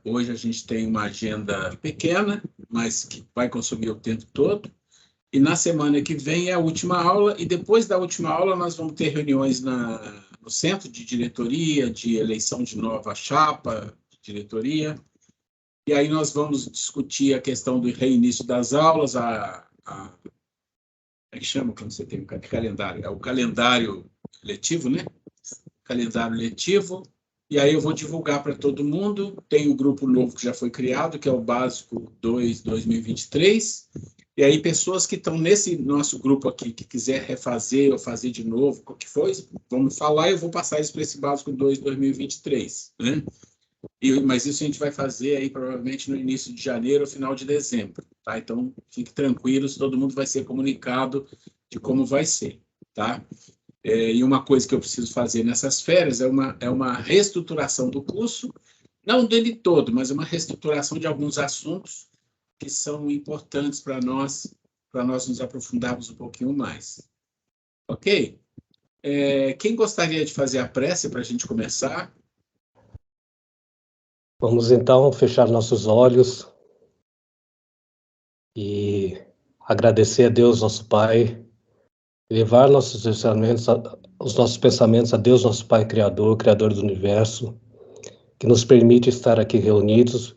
Hoje a gente tem uma agenda pequena, mas que vai consumir o tempo todo. E na semana que vem é a última aula, e depois da última aula nós vamos ter reuniões no centro de diretoria, de eleição de nova chapa de diretoria, e aí nós vamos discutir a questão do reinício das aulas, como é que chama quando você tem calendário? É o calendário letivo, né? Calendário letivo, e aí eu vou divulgar para todo mundo. Tem o grupo novo que já foi criado, que é o Básico 2 2023, e aí pessoas que estão nesse nosso grupo aqui, que quiser refazer ou fazer de novo, o que for, vamos falar, eu vou passar isso para esse Básico 2 2023, né? Mas isso a gente vai fazer aí provavelmente no início de janeiro ou final de dezembro, tá? Então, fique tranquilos, todo mundo vai ser comunicado de como vai ser, tá? E uma coisa que eu preciso fazer nessas férias é uma reestruturação do curso, não dele todo, mas uma reestruturação de alguns assuntos que são importantes para nós nos aprofundarmos um pouquinho mais. Ok? Quem gostaria de fazer a prece para a gente começar? Vamos então fechar nossos olhos e agradecer a Deus, nosso Pai, levar os nossos pensamentos a Deus, nosso Pai Criador, Criador do Universo, que nos permite estar aqui reunidos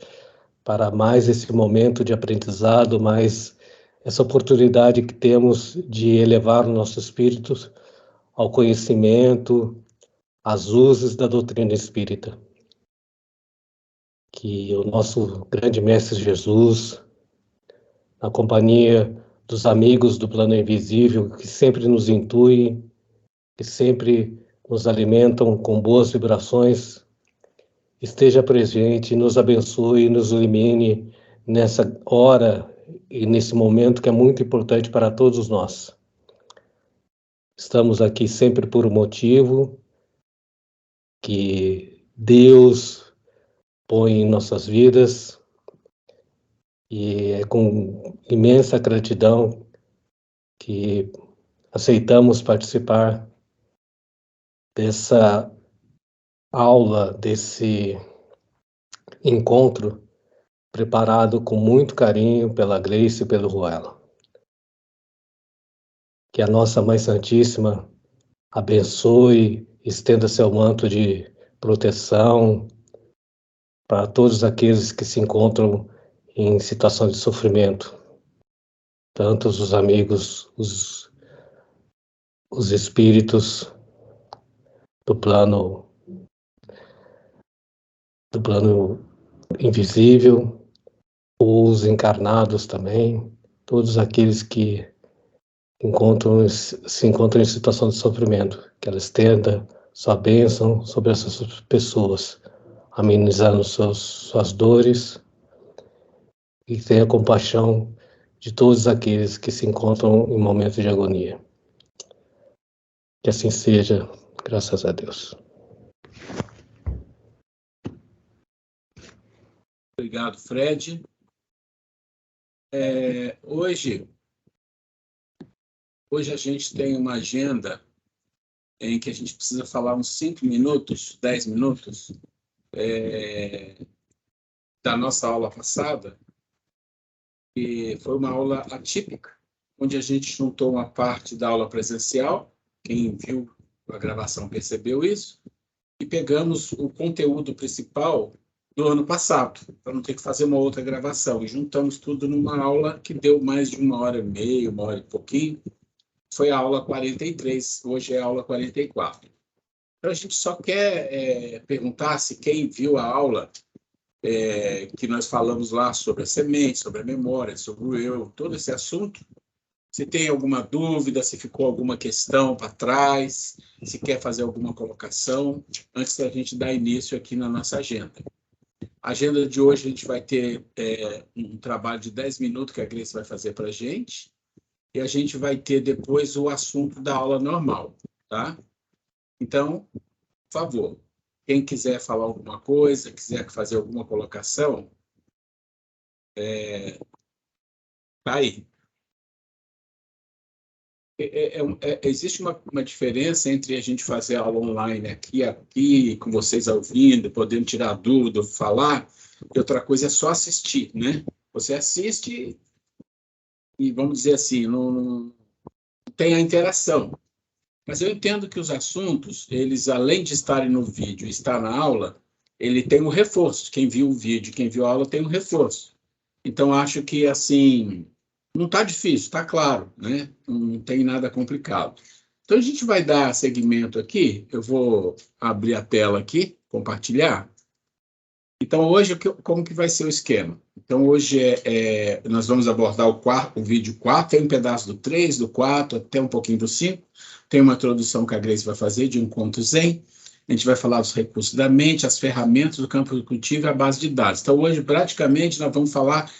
para mais esse momento de aprendizado, mais essa oportunidade que temos de elevar o nosso espírito ao conhecimento, às luzes da doutrina espírita. Que o nosso grande Mestre Jesus, na companhia dos amigos do plano invisível, que sempre nos intuem, que sempre nos alimentam com boas vibrações, esteja presente, nos abençoe, nos ilumine nessa hora e nesse momento que é muito importante para todos nós. Estamos aqui sempre por um motivo que Deus põe em nossas vidas, e é com imensa gratidão que aceitamos participar dessa aula, desse encontro preparado com muito carinho pela Grace e pelo Ruela. Que a nossa Mãe Santíssima abençoe, estenda seu manto de proteção para todos aqueles que se encontram em situação de sofrimento, tanto os amigos, os espíritos do plano invisível, os encarnados também, todos aqueles que se encontram em situação de sofrimento, que ela estenda sua bênção sobre essas pessoas, amenizando suas dores, e tenha compaixão de todos aqueles que se encontram em momentos de agonia. Que assim seja, graças a Deus. Obrigado, Fred. Hoje a gente tem uma agenda em que a gente precisa falar uns 5 minutos, 10 minutos, da nossa aula passada, que foi uma aula atípica, onde a gente juntou uma parte da aula presencial, quem viu a gravação percebeu isso, e pegamos o conteúdo principal do ano passado, para não ter que fazer uma outra gravação, e juntamos tudo numa aula que deu mais de 1h30, 1h e pouquinho. Foi a aula 43, hoje é a aula 44. Então, a gente só quer perguntar se quem viu a aula que nós falamos lá sobre a semente, sobre a memória, sobre o eu, todo esse assunto, se tem alguma dúvida, se ficou alguma questão para trás, se quer fazer alguma colocação, antes da gente dar início aqui na nossa agenda. A agenda de hoje a gente vai ter um trabalho de 10 minutos que a Grace vai fazer para a gente, e a gente vai ter depois o assunto da aula normal, tá? Então, por favor, quem quiser falar alguma coisa, quiser fazer alguma colocação, tá aí. existe uma diferença entre a gente fazer aula online aqui, com vocês ouvindo, podendo tirar dúvida, falar, e outra coisa é só assistir, né? Você assiste e, vamos dizer assim, não tem a interação. Mas eu entendo que os assuntos, eles, além de estarem no vídeo e estar na aula, ele tem um reforço. Quem viu o vídeo, quem viu a aula, tem um reforço. Então, acho que, assim, não está difícil, está claro, né? Não tem nada complicado. Então, a gente vai dar seguimento aqui. Eu vou abrir a tela aqui, compartilhar. Então, hoje, como que vai ser o esquema? Então, hoje nós vamos abordar o vídeo 4, tem um pedaço do 3, do 4, até um pouquinho do 5. Tem uma introdução que a Grace vai fazer de um conto zen. A gente vai falar dos recursos da mente, as ferramentas do campo cultivo e a base de dados. Então, hoje, praticamente, nós vamos falar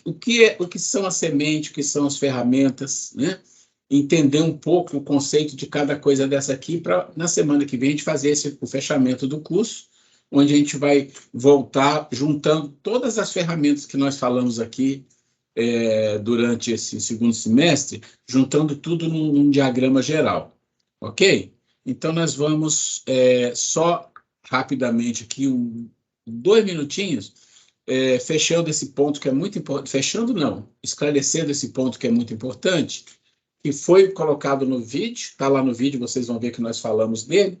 o que são as sementes, o que são as ferramentas, né? Entender um pouco o conceito de cada coisa dessa aqui, para, na semana que vem, a gente fazer o fechamento do curso, onde a gente vai voltar juntando todas as ferramentas que nós falamos aqui durante esse segundo semestre, juntando tudo num diagrama geral, ok? Então, nós vamos só rapidamente aqui, 2 minutinhos, fechando esse ponto que é muito importante, fechando não, esclarecendo esse ponto que é muito importante, que foi colocado no vídeo, está lá no vídeo, vocês vão ver que nós falamos dele,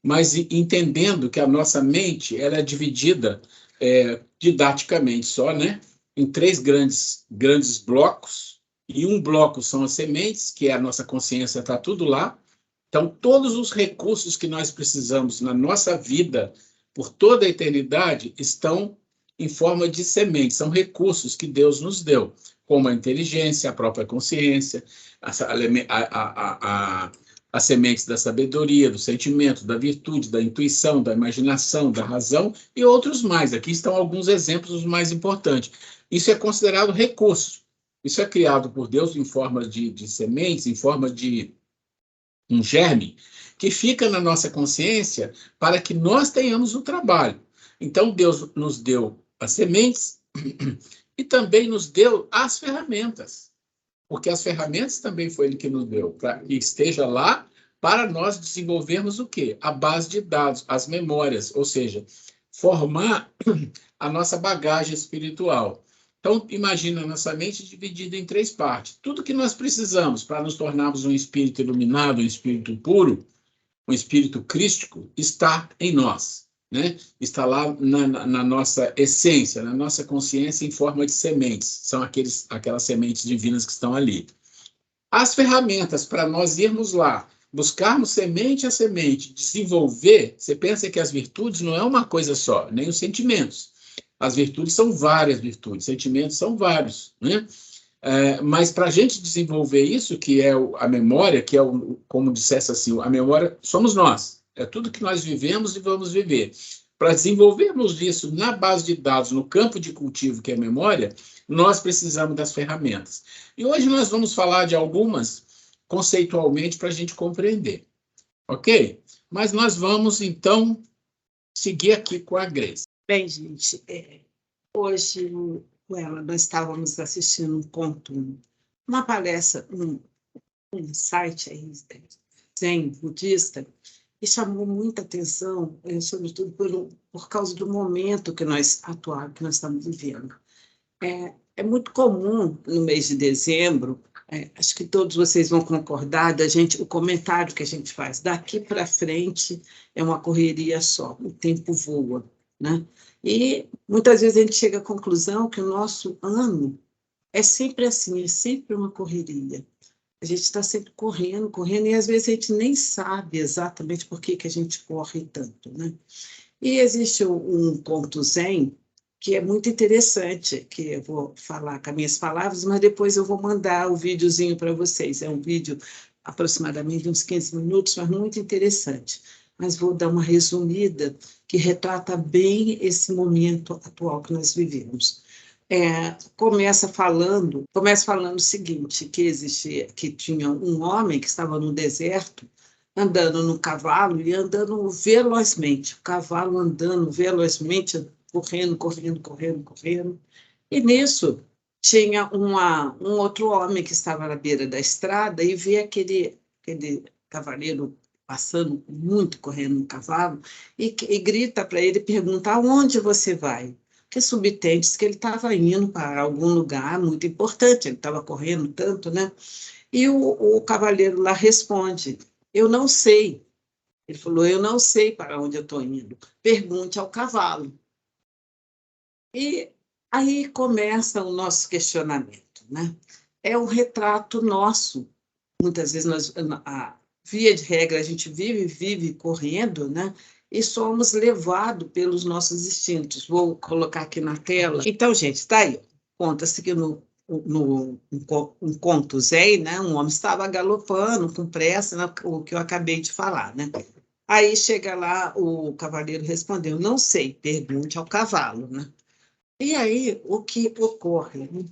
mas entendendo que a nossa mente ela é dividida didaticamente só, né, em 3 grandes blocos, e um bloco são as sementes, que é a nossa consciência, está tudo lá. Então, todos os recursos que nós precisamos na nossa vida, por toda a eternidade, estão em forma de sementes, são recursos que Deus nos deu, como a inteligência, a própria consciência, as sementes da sabedoria, do sentimento, da virtude, da intuição, da imaginação, da razão e outros mais. Aqui estão alguns exemplos os mais importantes. Isso é considerado recurso. Isso é criado por Deus em forma de sementes, em forma de um germe, que fica na nossa consciência para que nós tenhamos o trabalho. Então, Deus nos deu as sementes e também nos deu as ferramentas. Porque as ferramentas também foi Ele que nos deu, para que esteja lá para nós desenvolvermos o quê? A base de dados, as memórias, ou seja, formar a nossa bagagem espiritual. Então, imagina a nossa mente dividida em 3 partes. Tudo que nós precisamos para nos tornarmos um espírito iluminado, um espírito puro, um espírito crístico, está em nós, né? Está lá na nossa essência, na nossa consciência em forma de sementes. São aquelas sementes divinas que estão ali. As ferramentas para nós irmos lá, buscarmos semente a semente, desenvolver, você pensa que as virtudes não é uma coisa só, nem os sentimentos. As virtudes são várias virtudes, sentimentos são vários, né? Mas para a gente desenvolver isso, que é a memória, que é, como dissesse assim, a memória somos nós, é tudo que nós vivemos e vamos viver. Para desenvolvermos isso na base de dados, no campo de cultivo, que é a memória, nós precisamos das ferramentas. E hoje nós vamos falar de algumas conceitualmente para a gente compreender, ok? Mas nós vamos, então, seguir aqui com a Grace. Bem, gente, hoje com ela nós estávamos assistindo um conto, uma palestra, um site aí, zen budista, e chamou muita atenção, sobretudo por causa do momento que nós estamos vivendo. É muito comum no mês de dezembro, acho que todos vocês vão concordar, o comentário que a gente faz, daqui para frente é uma correria só, o tempo voa, né? E muitas vezes a gente chega à conclusão que o nosso ano é sempre assim, é sempre uma correria. A gente está sempre correndo, e às vezes a gente nem sabe exatamente por que a gente corre tanto, né? E existe um conto zen que é muito interessante, que eu vou falar com as minhas palavras, mas depois eu vou mandar o videozinho para vocês. É um vídeo aproximadamente uns 15 minutos, mas muito interessante. Mas vou dar uma resumida que retrata bem esse momento atual que nós vivemos. Começa falando o seguinte, que tinha um homem que estava no deserto, andando no cavalo e andando velozmente, o cavalo andando velozmente, correndo. E nisso, tinha um outro homem que estava na beira da estrada e vê aquele cavaleiro passando muito, correndo no cavalo, e grita para ele, pergunta: aonde você vai? Que subtende que ele estava indo para algum lugar muito importante, ele estava correndo tanto, né? E o cavaleiro lá responde: eu não sei. Ele falou: eu não sei para onde eu estou indo. Pergunte ao cavalo. E aí começa o nosso questionamento, né? É um retrato nosso. Muitas vezes, via de regra, a gente vive correndo, né? E somos levados pelos nossos instintos. Vou colocar aqui na tela. Então, gente, está aí. Conta-se que no um conto zen, né? Um homem estava galopando com pressa, né? O que eu acabei de falar, né? Aí chega lá, o cavaleiro respondeu: não sei, pergunte ao cavalo, né? E aí, o que ocorre? Né?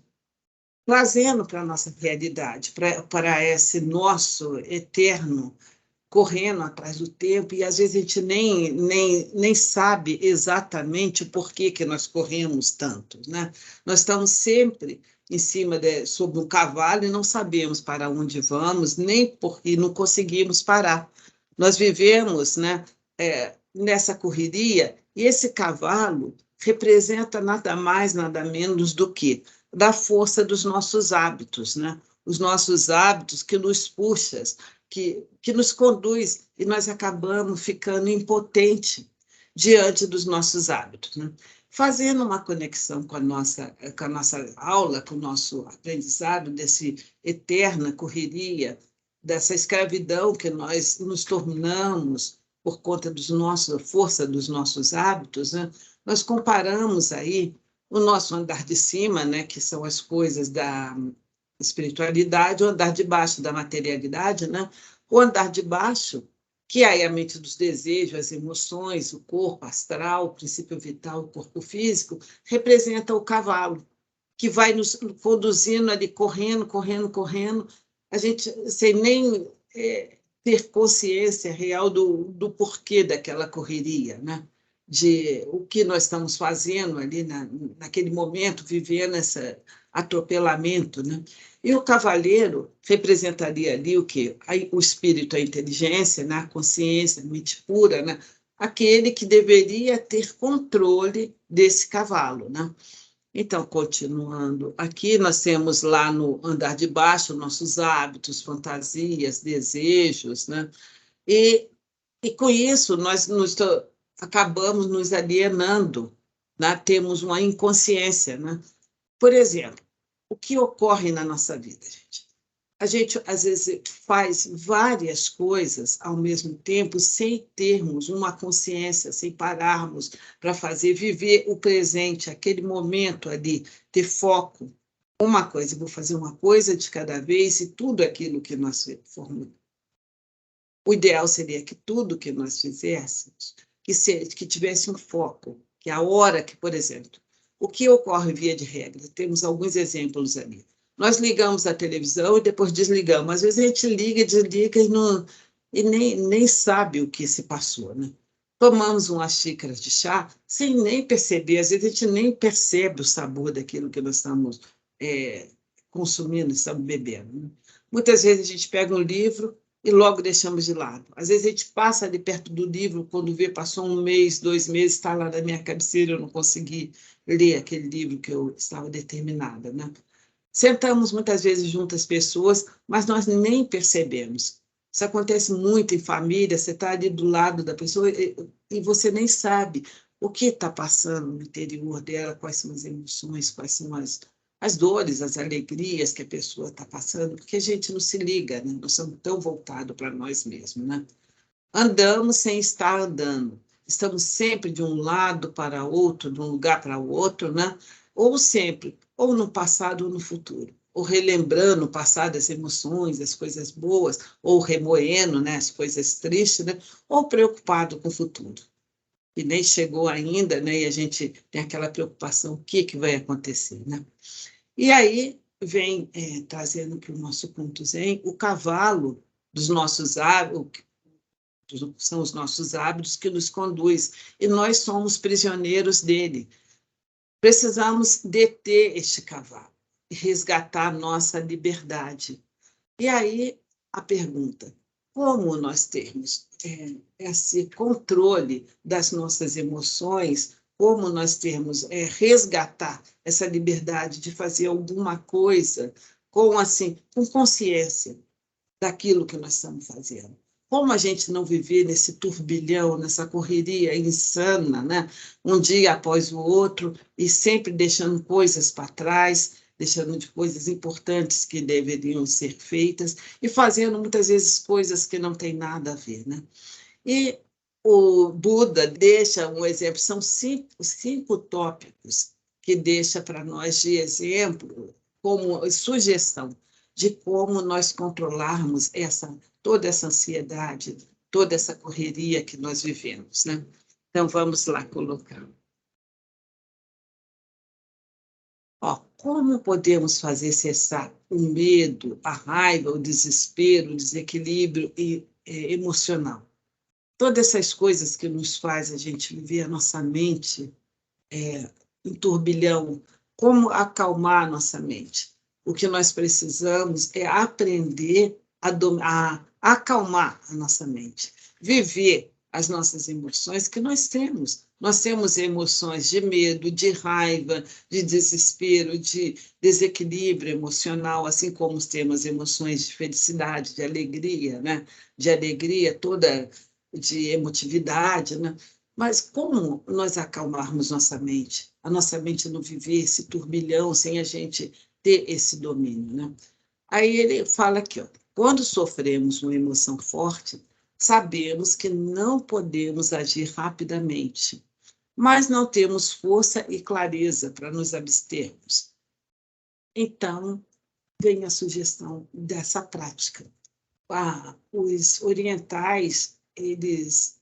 Trazendo para a nossa realidade, para esse nosso eterno correndo atrás do tempo, e às vezes a gente nem sabe exatamente o porquê que nós corremos tanto, né? Nós estamos sempre em cima sobre um cavalo e não sabemos para onde vamos, nem porque não conseguimos parar. Nós vivemos, né, nessa correria, e esse cavalo representa nada mais, nada menos do que da força dos nossos hábitos, né? Os nossos hábitos que nos puxam, que nos conduz, e nós acabamos ficando impotentes diante dos nossos hábitos, né? Fazendo uma conexão com a nossa aula, com o nosso aprendizado desse eterna correria, dessa escravidão que nós nos tornamos por conta força dos nossos hábitos, né? Nós comparamos aí o nosso andar de cima, né, que são as coisas da espiritualidade, o andar de baixo da materialidade, né? O andar de baixo, que é a mente dos desejos, as emoções, o corpo astral, o princípio vital, o corpo físico, representa o cavalo, que vai nos conduzindo ali, correndo, correndo, correndo, a gente sem nem ter consciência real do porquê daquela correria, né? De o que nós estamos fazendo ali naquele momento, vivendo esse atropelamento, né? E o cavaleiro representaria ali o quê? O espírito, a inteligência, né? A consciência, a mente pura, né? Aquele que deveria ter controle desse cavalo, né? Então, continuando, aqui nós temos lá no andar de baixo nossos hábitos, fantasias, desejos, né? E com isso nós acabamos nos alienando, né? Temos uma inconsciência, né? Por exemplo, o que ocorre na nossa vida, gente? A gente, às vezes, faz várias coisas ao mesmo tempo sem termos uma consciência, sem pararmos para viver o presente, aquele momento ali, ter foco. Uma coisa, vou fazer uma coisa de cada vez, e tudo aquilo que nós formamos. O ideal seria que tudo que nós fizéssemos, que tivesse um foco, que a hora que, por exemplo, o que ocorre via de regra, temos alguns exemplos ali. Nós ligamos a televisão e depois desligamos. Às vezes a gente liga, desliga e nem sabe o que se passou, né? Tomamos uma xícara de chá sem nem perceber. Às vezes a gente nem percebe o sabor daquilo que nós estamos consumindo, estamos bebendo, né? Muitas vezes a gente pega um livro e logo deixamos de lado. Às vezes a gente passa ali perto do livro, quando vê, passou 1 mês, 2 meses, está lá na minha cabeceira, eu não consegui ler aquele livro que eu estava determinada, né? Sentamos muitas vezes juntas pessoas, mas nós nem percebemos. Isso acontece muito em família, você está ali do lado da pessoa e você nem sabe o que está passando no interior dela, quais são as emoções, quais são as dores, as alegrias que a pessoa está passando, porque a gente não se liga, né? Nós somos tão voltados para nós mesmos, né? Andamos sem estar andando. Estamos sempre de um lado para outro, de um lugar para o outro, né? Ou sempre, ou no passado ou no futuro. Ou relembrando o passado, as emoções, as coisas boas, ou remoendo, né, as coisas tristes, né? Ou preocupado com o futuro. E nem chegou ainda, né? E a gente tem aquela preocupação, o que vai acontecer, né? E aí vem trazendo para o nosso ponto zen, o cavalo dos nossos hábitos, são os nossos hábitos que nos conduz, e nós somos prisioneiros dele. Precisamos deter este cavalo. resgatar a nossa liberdade. E aí a pergunta, como nós temos esse controle das nossas emoções, como nós temos resgatar essa liberdade de fazer alguma coisa com consciência daquilo que nós estamos fazendo. Como a gente não viver nesse turbilhão, nessa correria insana, né? Um dia após o outro, e sempre deixando coisas para trás, deixando de coisas importantes que deveriam ser feitas, e fazendo muitas vezes coisas que não têm nada a ver, né? E o Buda deixa um exemplo, são cinco tópicos que deixa para nós de exemplo, como sugestão de como nós controlarmos toda essa ansiedade, toda essa correria que nós vivemos, né? Então, vamos lá colocar. Como podemos fazer cessar o medo, a raiva, o desespero, o desequilíbrio emocional? Todas essas coisas que nos faz a gente viver a nossa mente em turbilhão, como acalmar a nossa mente? O que nós precisamos é aprender a acalmar a nossa mente, viver as nossas emoções que nós temos. Nós temos emoções de medo, de raiva, de desespero, de desequilíbrio emocional, assim como temos emoções de felicidade, de alegria, né? De alegria toda, de emotividade, né? Mas como nós acalmarmos nossa mente? A nossa mente não viver esse turbilhão sem a gente ter esse domínio, né? Aí ele fala aqui, quando sofremos uma emoção forte, sabemos que não podemos agir rapidamente, mas não temos força e clareza para nos abstermos. Então, vem a sugestão dessa prática. Os orientais, eles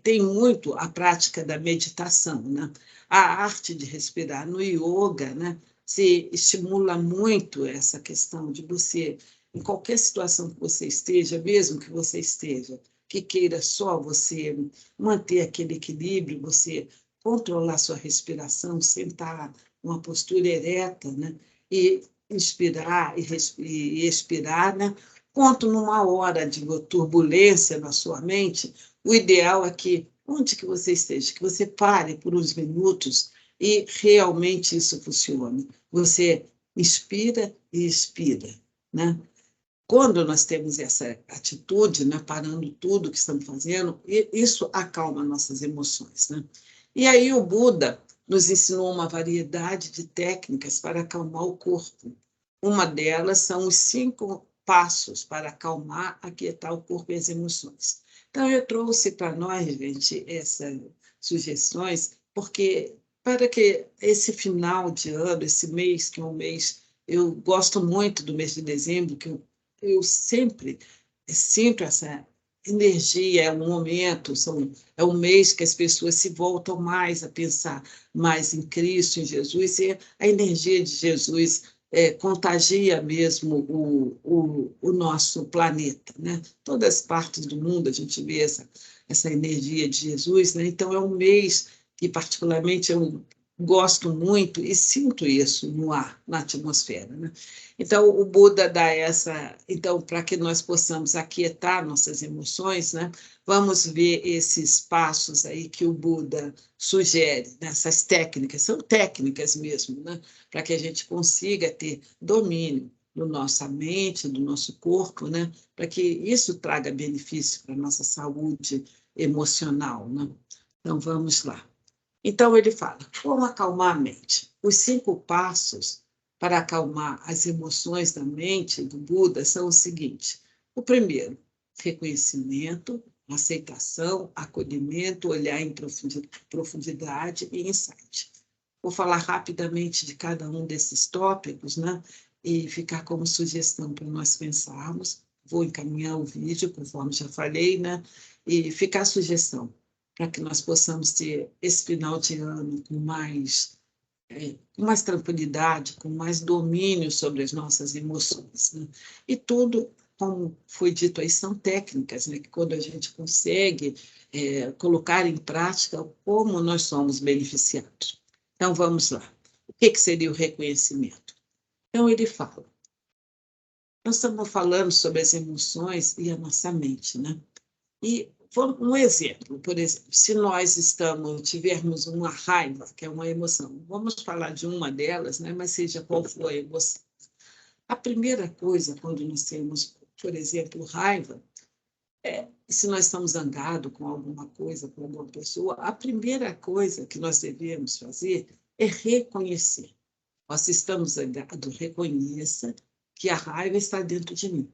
têm muito a prática da meditação, né? A arte de respirar no yoga, né? Se estimula muito essa questão de você, em qualquer situação que você esteja, mesmo que você esteja, que queira só você manter aquele equilíbrio, você controlar sua respiração, sentar uma postura ereta, né? E inspirar e expirar, né? Quanto numa hora de turbulência na sua mente, o ideal é que, onde que você esteja, que você pare por uns minutos e realmente isso funcione. Você inspira e expira, né? Quando nós temos essa atitude, né, parando tudo que estamos fazendo, isso acalma nossas emoções, né? E aí o Buda nos ensinou uma variedade de técnicas para acalmar o corpo. Uma delas são os 5 passos para acalmar, aquietar o corpo e as emoções. Então, eu trouxe para nós, gente, essas sugestões, porque para que esse final de ano, esse mês, que é um mês, eu gosto muito do mês de dezembro, que eu sempre sinto essa energia, é um momento, é um mês que as pessoas se voltam mais a pensar mais em Cristo, em Jesus, e a energia de Jesus contagia mesmo o nosso planeta, né? Todas as partes do mundo a gente vê essa energia de Jesus, né? Então é um mês que particularmente eu gosto muito e sinto isso no ar, na atmosfera, né? Então o Buda dá então para que nós possamos aquietar nossas emoções, né? Vamos ver esses passos aí que o Buda sugere, nessas técnicas, são técnicas mesmo, né? Para que a gente consiga ter domínio da nossa mente, do nosso corpo, né? Para que isso traga benefício para a nossa saúde emocional, né? Então, vamos lá. Então, ele fala, como acalmar a mente? Os 5 passos para acalmar as emoções da mente do Buda são os seguintes. O primeiro, reconhecimento, aceitação, acolhimento, olhar em profundidade e insight. Vou falar rapidamente de cada um desses tópicos, né? E ficar como sugestão para nós pensarmos. Vou encaminhar o vídeo, conforme já falei, né? E ficar a sugestão para que nós possamos ter esse final de ano com mais tranquilidade, com mais domínio sobre as nossas emoções, né? E tudo, como foi dito aí, são técnicas, né? Que quando a gente consegue colocar em prática, como nós somos beneficiados. Então, vamos lá. O que seria o reconhecimento? Então, ele fala, nós estamos falando sobre as emoções e a nossa mente, né? E um exemplo, por exemplo, se nós tivermos uma raiva, que é uma emoção, vamos falar de uma delas, né? Mas seja qual for a emoção. A primeira coisa, quando nós temos, por exemplo, raiva, se nós estamos zangados com alguma coisa, com alguma pessoa, a primeira coisa que nós devemos fazer é reconhecer. Nós estamos zangados, reconheça que a raiva está dentro de mim.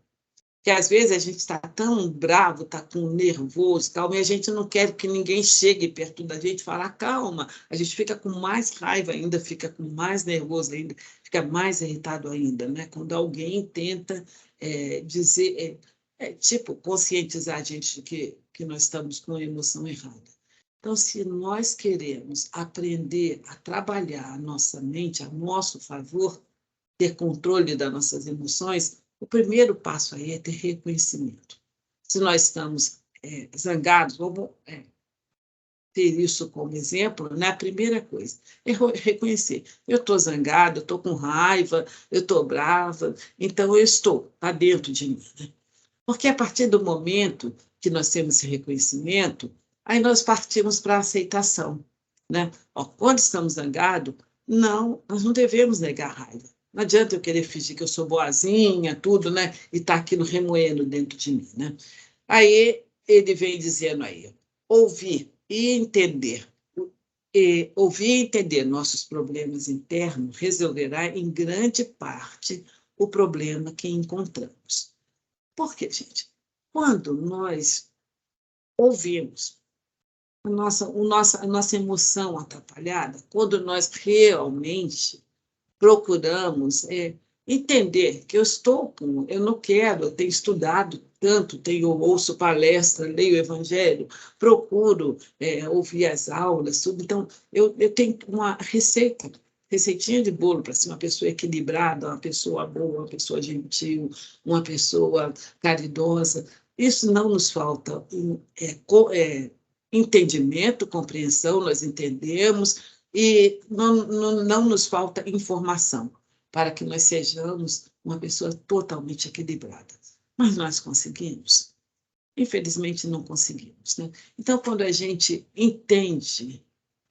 Porque às vezes a gente está tão bravo, está com nervoso, calma, e a gente não quer que ninguém chegue perto da gente e falar calma. A gente fica com mais raiva ainda, fica com mais nervoso ainda, fica mais irritado ainda, né? Quando alguém tenta dizer, tipo, conscientizar a gente de que nós estamos com a emoção errada. Então, se nós queremos aprender a trabalhar a nossa mente a nosso favor, ter controle das nossas emoções, o primeiro passo aí é ter reconhecimento. Se nós estamos zangados, vamos ter isso como exemplo, né? A primeira coisa é reconhecer. Eu estou zangado, eu estou com raiva, eu estou brava, então eu está dentro de mim. Né? Porque a partir do momento que nós temos esse reconhecimento, aí nós partimos para a aceitação. Né? Quando estamos zangados, nós não devemos negar a raiva. Não adianta eu querer fingir que eu sou boazinha, tudo, né? E tá aquilo remoendo dentro de mim, né? Aí ele vem dizendo aí, ouvir e entender. Ouvir e entender nossos problemas internos resolverá em grande parte o problema que encontramos. Por quê, gente? Quando nós ouvimos a nossa emoção atrapalhada, quando nós realmente procuramos entender que eu não quero, eu tenho estudado tanto, ouço palestra, leio o evangelho, procuro ouvir as aulas, tudo. Então, eu tenho uma receitinha de bolo para ser uma pessoa equilibrada, uma pessoa boa, uma pessoa gentil, uma pessoa caridosa. Isso não nos falta entendimento, compreensão, nós entendemos, e não nos falta informação para que nós sejamos uma pessoa totalmente equilibrada. Mas nós conseguimos? Infelizmente, não conseguimos. Né? Então, quando a gente entende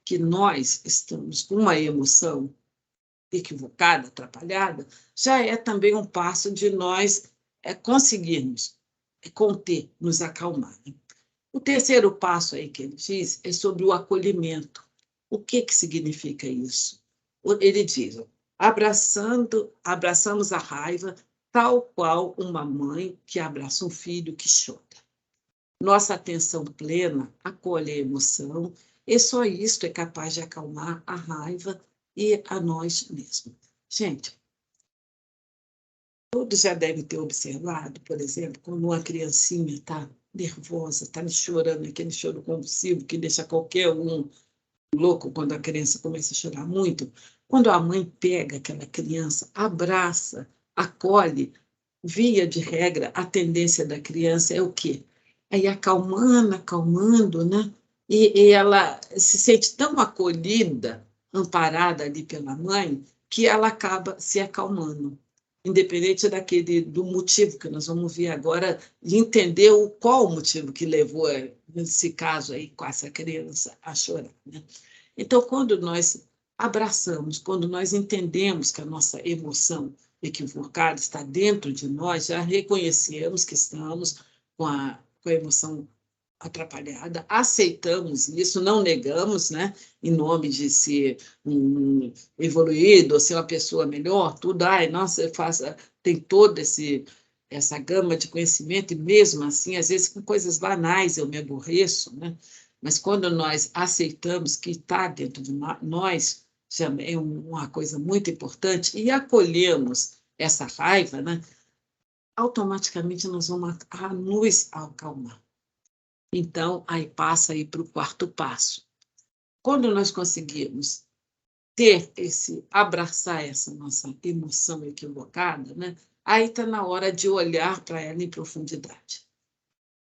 que nós estamos com uma emoção equivocada, atrapalhada, já é também um passo de nós conseguirmos conter, nos acalmar. Né? O terceiro passo aí que ele diz é sobre o acolhimento. O que significa isso? Ele diz, abraçamos a raiva tal qual uma mãe que abraça um filho que chora. Nossa atenção plena acolhe a emoção e só isto é capaz de acalmar a raiva e a nós mesmos. Gente, todos já devem ter observado, por exemplo, quando uma criancinha está nervosa, está chorando, aquele choro convulsivo que deixa qualquer um louco quando a criança começa a chorar muito. Quando a mãe pega aquela criança, abraça, acolhe, via de regra, a tendência da criança é o quê? É ir acalmando, né? E ela se sente tão acolhida, amparada ali pela mãe, que ela acaba se acalmando. Independente do motivo que nós vamos ver agora, de entender qual o motivo que levou, nesse caso aí, com essa criança a chorar. Né? Então, quando nós abraçamos, quando nós entendemos que a nossa emoção equivocada está dentro de nós, já reconhecemos que estamos com a emoção atrapalhada, aceitamos isso, não negamos, né? Em nome de ser um evoluído, ou ser uma pessoa melhor, tudo, nossa, tem toda essa gama de conhecimento, e mesmo assim, às vezes com coisas banais eu me aborreço, né? Mas quando nós aceitamos que está dentro de nós, já é uma coisa muito importante, e acolhemos essa raiva, né? Automaticamente nós vamos nos acalmar. Então, aí passa aí para o quarto passo. Quando nós conseguimos abraçar essa nossa emoção equivocada, né? Aí está na hora de olhar para ela em profundidade.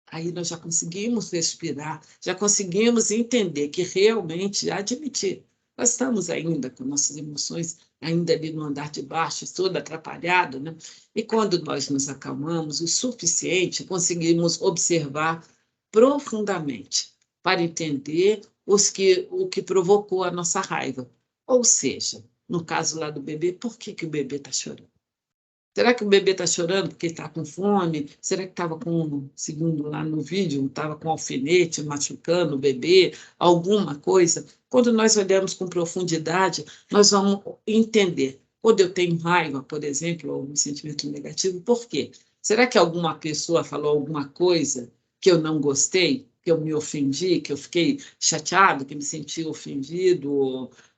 Aí nós já conseguimos respirar, já conseguimos entender que realmente, admitir, Nós estamos ainda com nossas emoções ainda ali no andar de baixo, todo atrapalhado, né? E quando nós nos acalmamos o suficiente, conseguimos observar profundamente para entender o que provocou a nossa raiva. Ou seja, no caso lá do bebê, por que o bebê está chorando? Será que o bebê está chorando porque está com fome? Será que estava com, segundo lá no vídeo, estava com alfinete machucando o bebê? Alguma coisa? Quando nós olhamos com profundidade, nós vamos entender. Quando eu tenho raiva, por exemplo, ou um sentimento negativo, por quê? Será que alguma pessoa falou alguma coisa que eu não gostei, que eu me ofendi, que eu fiquei chateado, que me senti ofendido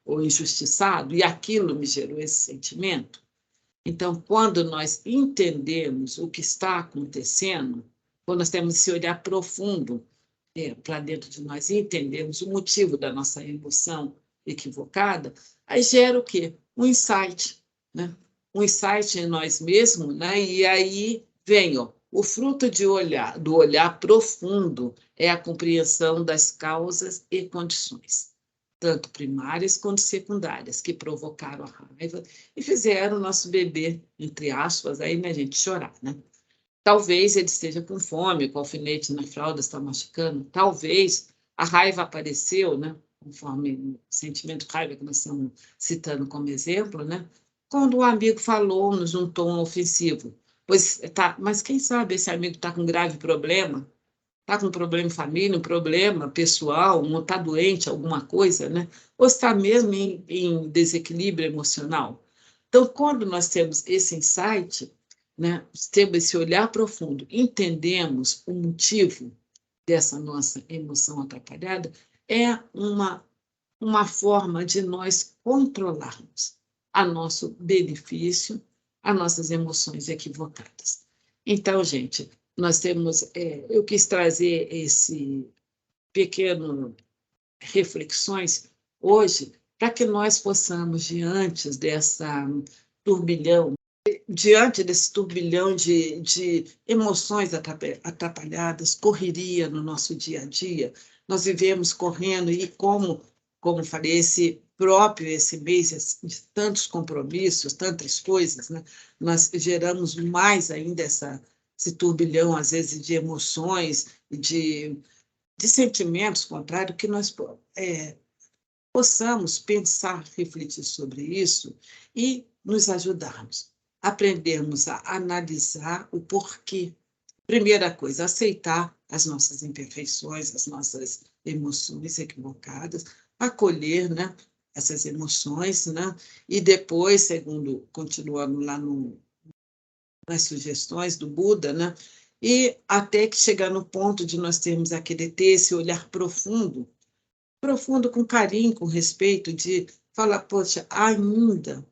ou injustiçado, e aquilo me gerou esse sentimento? Então, quando nós entendemos o que está acontecendo, quando nós temos esse olhar profundo para dentro de nós e entendemos o motivo da nossa emoção equivocada, aí gera o quê? Um insight, né? Um insight em nós mesmos, né? E aí vem, ó, o fruto do olhar profundo é a compreensão das causas e condições, tanto primárias quanto secundárias, que provocaram a raiva e fizeram o nosso bebê, entre aspas, aí, né, gente, chorar, né? Talvez ele esteja com fome, com alfinete na fralda, está machucando. Talvez a raiva apareceu, né? Conforme o sentimento de raiva que nós estamos citando como exemplo, né? Quando o amigo falou-nos num tom ofensivo. Pois tá, mas quem sabe esse amigo está com um grave problema? Está com um problema em família, um problema pessoal, ou está doente, alguma coisa, né? Ou está mesmo em desequilíbrio emocional. Então, quando nós temos esse insight, né, temos esse olhar profundo, entendemos o motivo dessa nossa emoção atrapalhada, é uma forma de nós controlarmos a nosso benefício as nossas emoções equivocadas. Então, gente, nós temos, eu quis trazer esse pequeno reflexões hoje para que nós possamos, diante desse turbilhão de emoções atrapalhadas, correria no nosso dia a dia, nós vivemos correndo e como falei, esse mês de tantos compromissos, tantas coisas, né? Nós geramos mais ainda esse turbilhão, às vezes, de emoções, de sentimentos contrários, que nós possamos pensar, refletir sobre isso e nos ajudarmos, aprendermos a analisar o porquê. Primeira coisa, aceitar as nossas imperfeições, as nossas emoções equivocadas, acolher, né, essas emoções, né, e depois, segundo, continuando lá nas sugestões do Buda, né, e até que chegar no ponto de nós termos ter esse olhar profundo com carinho, com respeito, de falar, poxa, ainda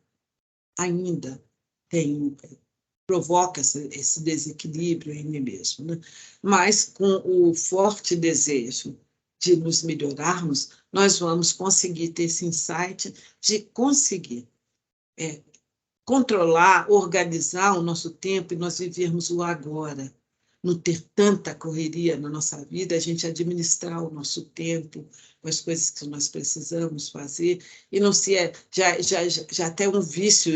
provoca esse desequilíbrio em mim mesmo, né? Mas com o forte desejo de nos melhorarmos, nós vamos conseguir ter esse insight de conseguir controlar, organizar o nosso tempo e nós vivermos o agora, não ter tanta correria na nossa vida, a gente administrar o nosso tempo com as coisas que nós precisamos fazer, e não ser já até um vício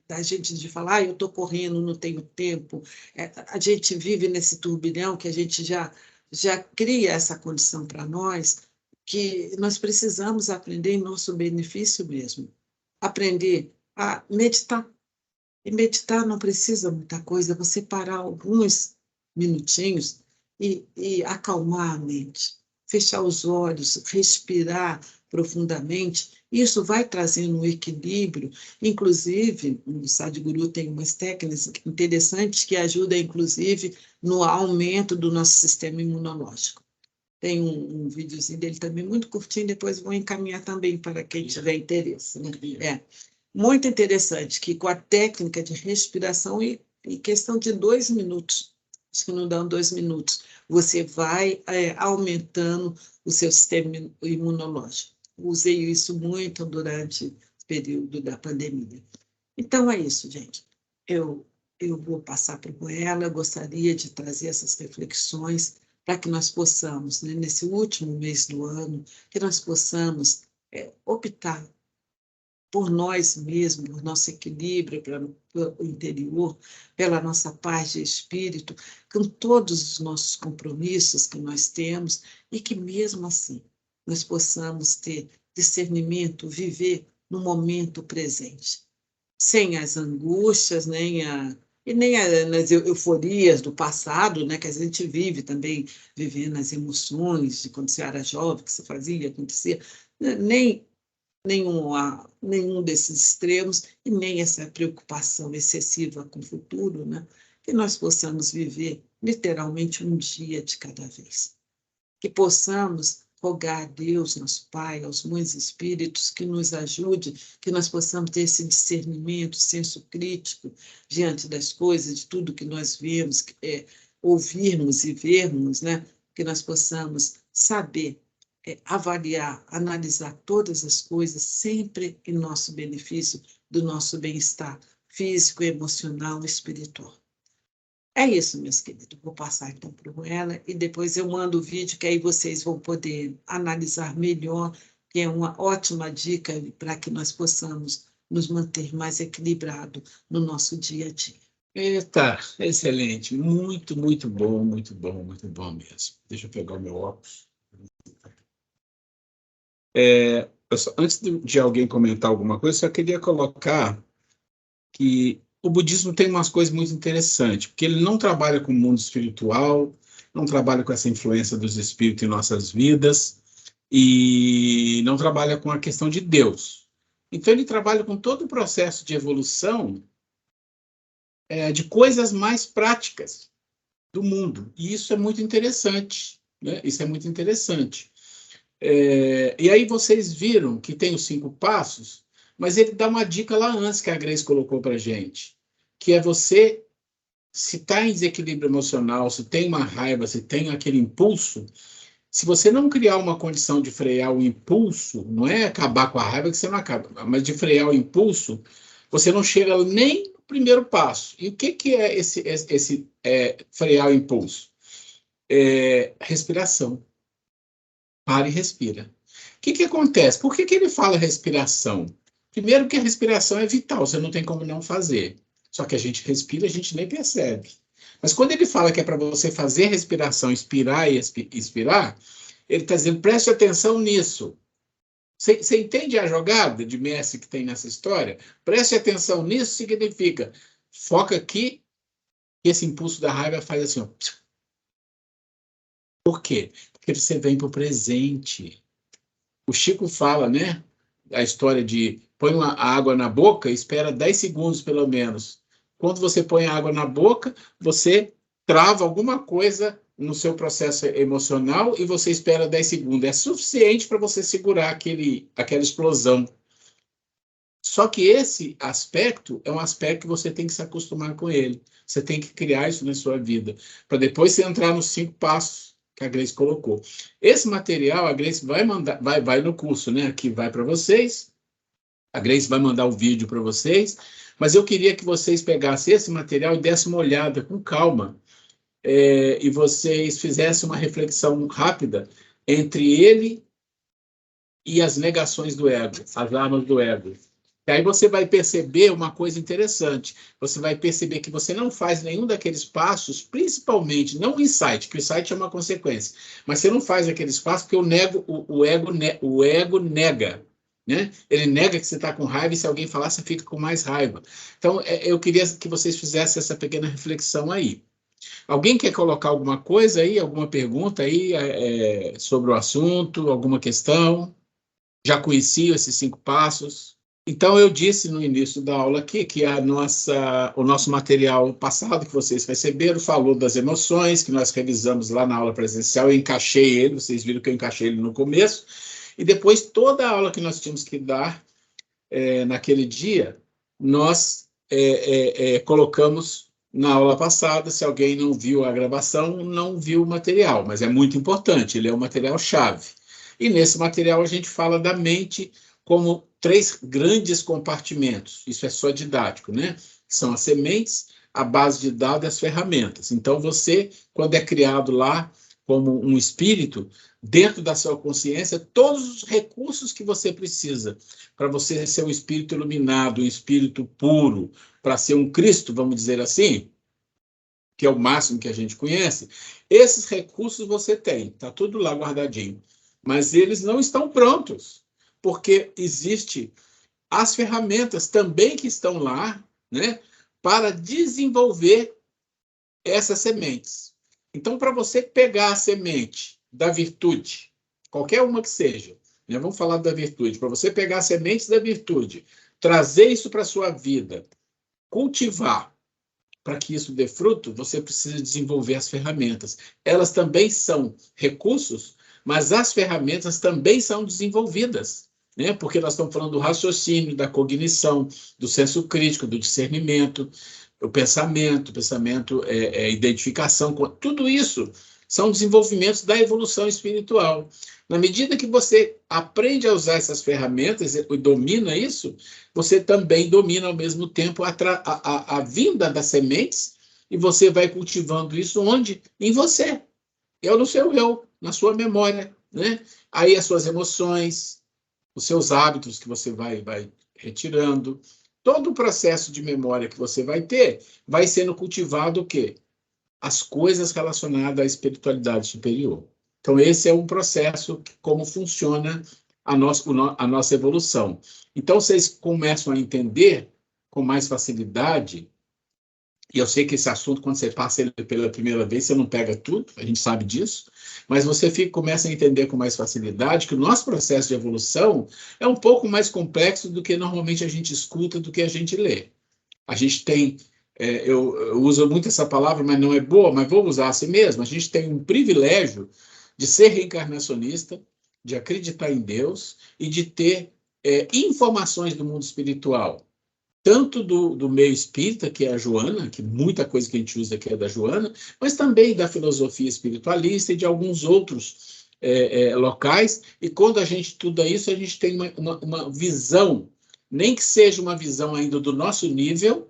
da gente de falar, eu estou correndo, não tenho tempo. A gente vive nesse turbilhão que a gente já cria essa condição para nós, que nós precisamos aprender em nosso benefício mesmo. Aprender a meditar. E meditar não precisa muita coisa, você parar alguns minutinhos e acalmar a mente, fechar os olhos, respirar profundamente. Isso vai trazendo um equilíbrio. Inclusive, o Sadhguru tem umas técnicas interessantes que ajudam, inclusive, no aumento do nosso sistema imunológico. Tem um videozinho dele também muito curtinho, depois vou encaminhar também para quem tiver interesse, né? Muito interessante, que com a técnica de respiração, em questão de 2 minutos, acho que não dão 2 minutos, você vai aumentando o seu sistema imunológico. Usei isso muito durante o período da pandemia. Então, é isso, gente. Eu vou passar para ela, eu gostaria de trazer essas reflexões para que nós possamos, né, nesse último mês do ano, que nós possamos optar por nós mesmos, por nosso equilíbrio, pelo interior, pela nossa paz de espírito, com todos os nossos compromissos que nós temos, e que mesmo assim nós possamos ter discernimento, viver no momento presente, sem as angústias, nem as euforias do passado, né, que a gente vive também, vivendo as emoções de quando você era jovem, que você fazia, acontecia, nenhum desses extremos, e nem essa preocupação excessiva com o futuro, né? Que nós possamos viver literalmente um dia de cada vez. Que possamos rogar a Deus, nosso Pai, aos bons espíritos, que nos ajude, que nós possamos ter esse discernimento, senso crítico diante das coisas, de tudo que nós vemos, ouvirmos e vermos, né? Que nós possamos saber avaliar, analisar todas as coisas, sempre em nosso benefício, do nosso bem-estar físico, emocional e espiritual. É isso, meus queridos. Vou passar então para ela e depois eu mando o vídeo, que aí vocês vão poder analisar melhor, que é uma ótima dica para que nós possamos nos manter mais equilibrados no nosso dia a dia. Eita, excelente. Muito, muito bom mesmo. Deixa eu pegar o meu óculos. Antes de alguém comentar alguma coisa, eu só queria colocar que o budismo tem umas coisas muito interessantes, porque ele não trabalha com o mundo espiritual, não trabalha com essa influência dos espíritos em nossas vidas, e não trabalha com a questão de Deus. Então, ele trabalha com todo o processo de evolução de coisas mais práticas do mundo, e isso é muito interessante, né? Isso é muito interessante. E aí vocês viram que tem os 5 passos, mas ele dá uma dica lá antes que a Grace colocou para a gente, que é você, se está em desequilíbrio emocional, se tem uma raiva, se tem aquele impulso, se você não criar uma condição de frear o impulso, não é acabar com a raiva que você não acaba, mas de frear o impulso, você não chega nem no primeiro passo. E o que é esse frear o impulso? Respiração. Para e respira. O que acontece? Por que ele fala respiração? Primeiro que a respiração é vital, você não tem como não fazer. Só que a gente respira, a gente nem percebe. Mas quando ele fala que é para você fazer respiração, inspirar e expirar, ele está dizendo, preste atenção nisso. Você entende a jogada de mestre que tem nessa história? Preste atenção nisso, significa, foca aqui, e esse impulso da raiva faz assim, ó. Por quê? Porque você vem para o presente. O Chico fala, né? A história de põe a água na boca e espera 10 segundos, pelo menos. Quando você põe a água na boca, você trava alguma coisa no seu processo emocional e você espera 10 segundos. É suficiente para você segurar aquela explosão. Só que esse aspecto é um aspecto que você tem que se acostumar com ele. Você tem que criar isso na sua vida, para depois você entrar nos 5 passos que a Grace colocou. Esse material, a Grace vai mandar, vai no curso, né? Aqui vai para vocês. A Grace vai mandar o vídeo para vocês, mas eu queria que vocês pegassem esse material e dessem uma olhada com calma, e vocês fizessem uma reflexão rápida entre ele e as negações do ego, as armas do ego. E aí você vai perceber uma coisa interessante. Você vai perceber que você não faz nenhum daqueles passos, principalmente, não o insight, que o insight é uma consequência, mas você não faz aqueles passos porque o ego nega. Né? Ele nega que você está com raiva e se alguém falar, você fica com mais raiva. Então, eu queria que vocês fizessem essa pequena reflexão aí. Alguém quer colocar alguma coisa aí, alguma pergunta aí sobre o assunto, alguma questão? Já conheciam esses 5 passos? Então, eu disse no início da aula aqui que o nosso material passado que vocês receberam falou das emoções, que nós revisamos lá na aula presencial, eu encaixei ele, vocês viram que eu encaixei ele no começo, e depois toda a aula que nós tínhamos que dar naquele dia, nós colocamos na aula passada. Se alguém não viu a gravação, não viu o material, mas é muito importante, ele é um material-chave. E nesse material a gente fala da mente como 3 grandes compartimentos. Isso é só didático, né? São as sementes, a base de dados e as ferramentas. Então, você, quando é criado lá, como um espírito, dentro da sua consciência, todos os recursos que você precisa para você ser um espírito iluminado, um espírito puro, para ser um Cristo, vamos dizer assim, que é o máximo que a gente conhece, esses recursos você tem, está tudo lá guardadinho. Mas eles não estão prontos, porque existe as ferramentas também que estão lá, né, para desenvolver essas sementes. Então, para você pegar a semente da virtude, qualquer uma que seja, né, vamos falar da virtude, para você pegar as sementes da virtude, trazer isso para a sua vida, cultivar, para que isso dê fruto, você precisa desenvolver as ferramentas. Elas também são recursos, mas as ferramentas também são desenvolvidas, né? Porque nós estamos falando do raciocínio, da cognição, do senso crítico, do discernimento, o pensamento identificação, tudo isso são desenvolvimentos da evolução espiritual. Na medida que você aprende a usar essas ferramentas e domina isso, você também domina ao mesmo tempo a vinda das sementes e você vai cultivando isso onde? Em você. É no seu eu, na sua memória, né? Aí as suas emoções, os seus hábitos que você vai retirando, todo o processo de memória que você vai ter, vai sendo cultivado o quê? As coisas relacionadas à espiritualidade superior. Então, esse é um processo, como funciona a nossa evolução. Então, vocês começam a entender com mais facilidade, e eu sei que esse assunto, quando você passa ele pela primeira vez, você não pega tudo, a gente sabe disso, mas você começa a entender com mais facilidade que o nosso processo de evolução é um pouco mais complexo do que normalmente a gente escuta, do que a gente lê. A gente tem, eu uso muito essa palavra, mas não é boa, mas vou usar assim mesmo, a gente tem um privilégio de ser reencarnacionista, de acreditar em Deus e de ter informações do mundo espiritual, tanto do meio espírita, que é a Joana, que muita coisa que a gente usa aqui é da Joana, mas também da filosofia espiritualista e de alguns outros locais, e quando a gente estuda isso, a gente tem uma visão, nem que seja uma visão ainda do nosso nível,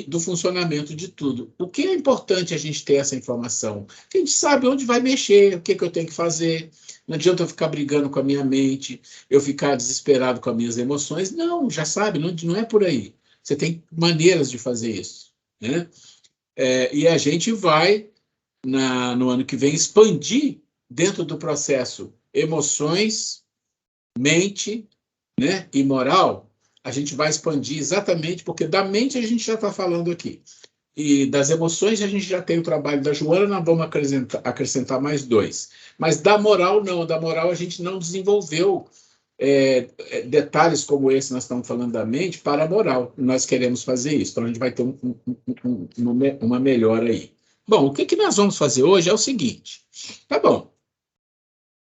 do funcionamento de tudo. O que é importante a gente ter essa informação? Que a gente sabe onde vai mexer, o que eu tenho que fazer. Não adianta eu ficar brigando com a minha mente, eu ficar desesperado com as minhas emoções. Não, já sabe, não é por aí. Você tem maneiras de fazer isso, né? E a gente vai, no ano que vem, expandir dentro do processo emoções, mente, né, e moral. A gente vai expandir exatamente, porque da mente a gente já está falando aqui. E das emoções a gente já tem o trabalho da Joana, nós vamos acrescentar mais 2. Mas da moral, não. Da moral a gente não desenvolveu detalhes como esse, nós estamos falando da mente, para a moral. Nós queremos fazer isso. Então a gente vai ter uma melhora aí. Bom, o que nós vamos fazer hoje é o seguinte. Tá bom.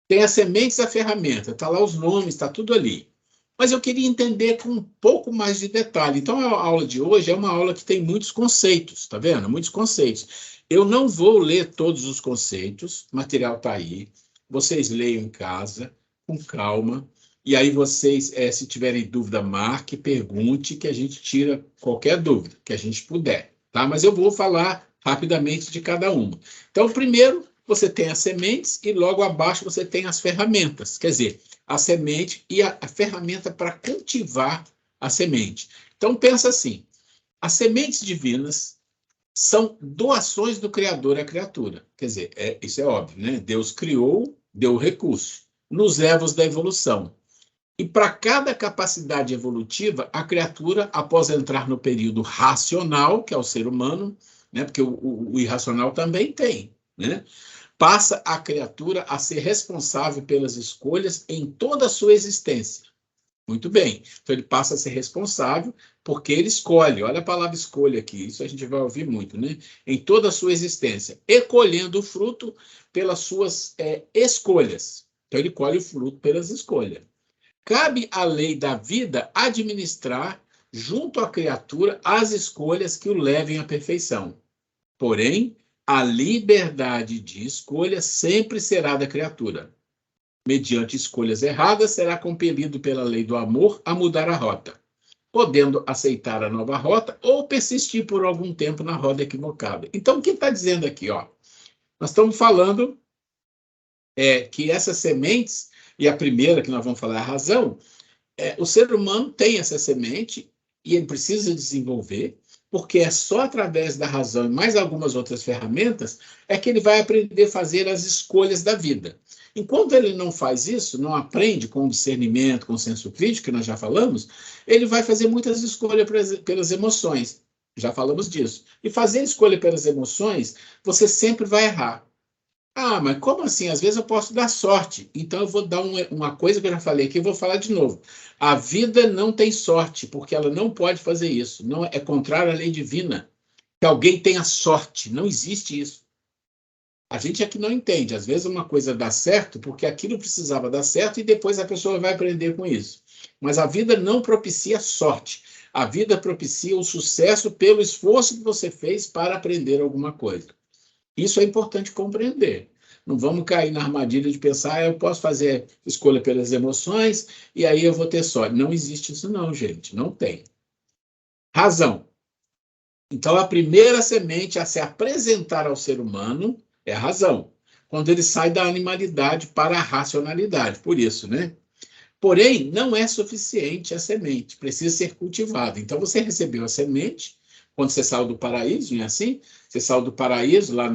Tem as sementes, a ferramenta, está lá os nomes, está tudo ali. Mas eu queria entender com um pouco mais de detalhe. Então, a aula de hoje é uma aula que tem muitos conceitos, tá vendo? Muitos conceitos. Eu não vou ler todos os conceitos, o material está aí. Vocês leiam em casa, com calma. E aí vocês, se tiverem dúvida, marque, pergunte, que a gente tira qualquer dúvida que a gente puder, tá? Mas eu vou falar rapidamente de cada uma. Então, primeiro, você tem as sementes e logo abaixo você tem as ferramentas. Quer dizer, a semente e a ferramenta para cultivar a semente. Então, pensa assim, as sementes divinas são doações do Criador à criatura. Quer dizer, isso é óbvio, né? Deus criou, deu o recurso, nos ervos da evolução. E para cada capacidade evolutiva, a criatura, após entrar no período racional, que é o ser humano, né? Porque o irracional também tem, né? Passa a criatura a ser responsável pelas escolhas em toda a sua existência. Muito bem. Então, ele passa a ser responsável porque ele escolhe. Olha a palavra escolha aqui. Isso a gente vai ouvir muito, né? Em toda a sua existência. E colhendo o fruto pelas suas escolhas. Então, ele colhe o fruto pelas escolhas. Cabe à lei da vida administrar, junto à criatura, as escolhas que o levem à perfeição. Porém, a liberdade de escolha sempre será da criatura. Mediante escolhas erradas, será compelido pela lei do amor a mudar a rota, podendo aceitar a nova rota ou persistir por algum tempo na roda equivocada. Então, o que está dizendo aqui? Ó? Nós estamos falando é que essas sementes, e a primeira que nós vamos falar é a razão, o ser humano tem essa semente e ele precisa desenvolver, porque é só através da razão e mais algumas outras ferramentas é que ele vai aprender a fazer as escolhas da vida. Enquanto ele não faz isso, não aprende com discernimento, com senso crítico, que nós já falamos, ele vai fazer muitas escolhas pelas emoções. Já falamos disso. E fazer escolha pelas emoções, você sempre vai errar. Ah, mas como assim? Às vezes eu posso dar sorte. Então eu vou dar uma coisa que eu já falei aqui, eu vou falar de novo. A vida não tem sorte, porque ela não pode fazer isso. Não é contrário à lei divina. Que alguém tenha sorte. Não existe isso. A gente é que não entende. Às vezes uma coisa dá certo porque aquilo precisava dar certo e depois a pessoa vai aprender com isso. Mas a vida não propicia sorte. A vida propicia o sucesso pelo esforço que você fez para aprender alguma coisa. Isso é importante compreender. Não vamos cair na armadilha de pensar, eu posso fazer escolha pelas emoções e aí eu vou ter sorte. Não existe isso não, gente. Não tem. Razão. Então, a primeira semente a se apresentar ao ser humano é a razão. Quando ele sai da animalidade para a racionalidade. Por isso, né? Porém, não é suficiente a semente. Precisa ser cultivada. Então, você recebeu a semente quando você saiu do paraíso, não é assim? Você saiu do paraíso lá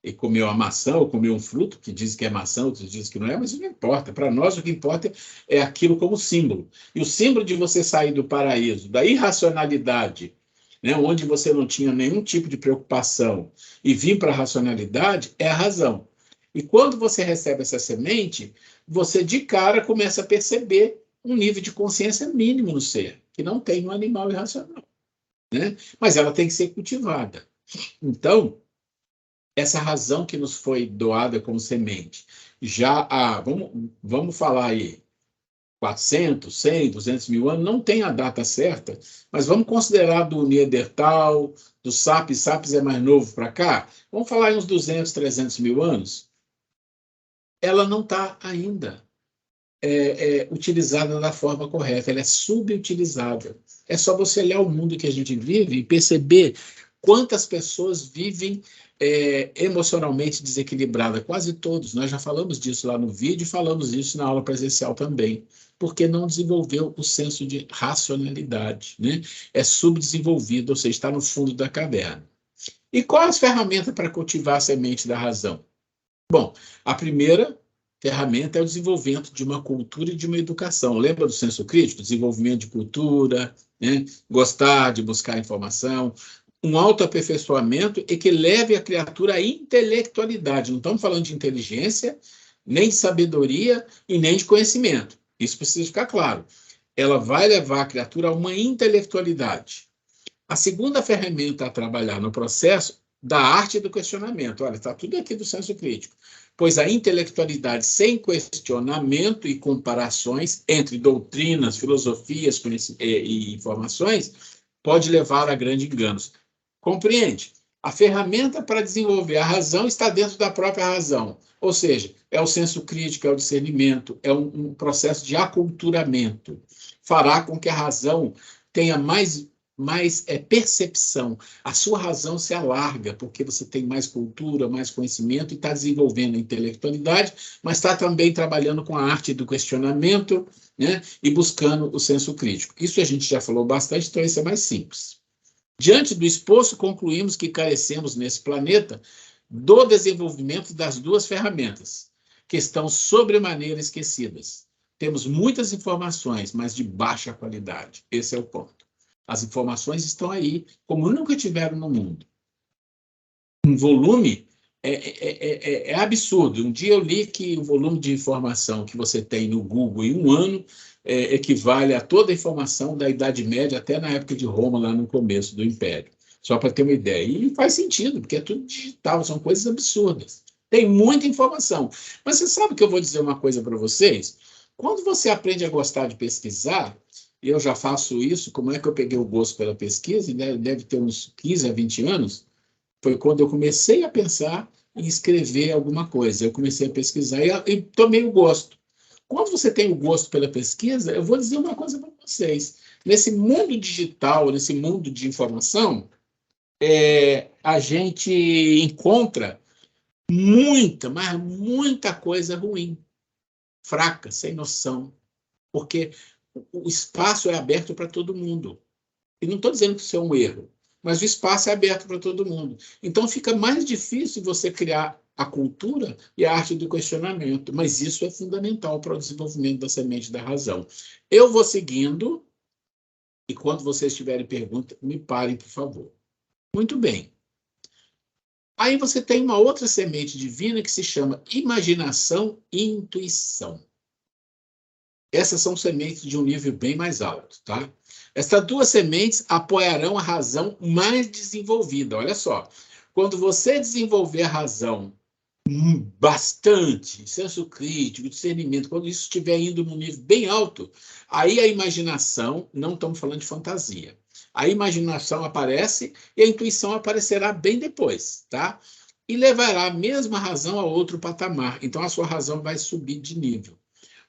e comeu a maçã, ou comeu um fruto, que diz que é maçã, outros dizem que não é, mas isso não importa. Para nós, o que importa é aquilo como símbolo. E o símbolo de você sair do paraíso, da irracionalidade, né, onde você não tinha nenhum tipo de preocupação, e vir para a racionalidade, é a razão. E quando você recebe essa semente, você de cara começa a perceber um nível de consciência mínimo no ser, que não tem no animal irracional, né? Mas ela tem que ser cultivada. Então, essa razão que nos foi doada como semente, já vamos falar aí, 400, 100, 200 mil anos, não tem a data certa, mas vamos considerar do Neandertal, do Sapiens, Sapiens é mais novo para cá, vamos falar em uns 200, 300 mil anos, ela não está ainda utilizada da forma correta, ela é subutilizada. É só você olhar o mundo que a gente vive e perceber quantas pessoas vivem emocionalmente desequilibradas, quase todos. Nós já falamos disso lá no vídeo e falamos isso na aula presencial também, porque não desenvolveu o senso de racionalidade, né? É subdesenvolvido, ou seja, está no fundo da caverna. E qual é as ferramentas para cultivar a semente da razão? Bom, a primeira ferramenta é o desenvolvimento de uma cultura e de uma educação. Lembra do senso crítico? Desenvolvimento de cultura, né? Gostar de buscar informação, um autoaperfeiçoamento e que leve a criatura à intelectualidade. Não estamos falando de inteligência, nem de sabedoria e nem de conhecimento. Isso precisa ficar claro. Ela vai levar a criatura a uma intelectualidade. A segunda ferramenta a trabalhar no processo da arte do questionamento. Olha, está tudo aqui do senso crítico. Pois a intelectualidade sem questionamento e comparações entre doutrinas, filosofias e informações pode levar a grandes enganos. Compreende? A ferramenta para desenvolver a razão está dentro da própria razão. Ou seja, é o senso crítico, é o discernimento, é um processo de aculturamento. Fará com que a razão tenha mais percepção. A sua razão se alarga, porque você tem mais cultura, mais conhecimento e está desenvolvendo a intelectualidade, mas está também trabalhando com a arte do questionamento, né, e buscando o senso crítico. Isso a gente já falou bastante, então isso é mais simples. Diante do exposto, concluímos que carecemos nesse planeta do desenvolvimento das duas ferramentas, que estão sobremaneira esquecidas. Temos muitas informações, mas de baixa qualidade. Esse é o ponto. As informações estão aí, como nunca tiveram no mundo. Um volume é absurdo. Um dia eu li que o volume de informação que você tem no Google em um ano equivale a toda a informação da Idade Média até na época de Roma, lá no começo do Império. Só para ter uma ideia. E faz sentido, porque é tudo digital, são coisas absurdas. Tem muita informação. Mas você sabe que eu vou dizer uma coisa para vocês? Quando você aprende a gostar de pesquisar, e eu já faço isso, como é que eu peguei o gosto pela pesquisa? Deve ter uns 15 a 20 anos. Foi quando eu comecei a pensar em escrever alguma coisa. Eu comecei a pesquisar e tomei o gosto. Quando você tem o gosto pela pesquisa, eu vou dizer uma coisa para vocês. Nesse mundo digital, nesse mundo de informação, a gente encontra muita, mas muita coisa ruim, fraca, sem noção, porque o espaço é aberto para todo mundo. E não estou dizendo que isso é um erro, mas o espaço é aberto para todo mundo. Então fica mais difícil você criar a cultura e a arte do questionamento, mas isso é fundamental para o desenvolvimento da semente da razão. Eu vou seguindo, e quando vocês tiverem pergunta, me parem, por favor. Muito bem. Aí você tem uma outra semente divina que se chama imaginação e intuição. Essas são sementes de um nível bem mais alto, tá? Essas duas sementes apoiarão a razão mais desenvolvida. Olha só, quando você desenvolver a razão bastante, senso crítico, discernimento, quando isso estiver indo num nível bem alto, aí a imaginação, não estamos falando de fantasia, a imaginação aparece e a intuição aparecerá bem depois, tá? E levará a mesma razão a outro patamar. Então a sua razão vai subir de nível.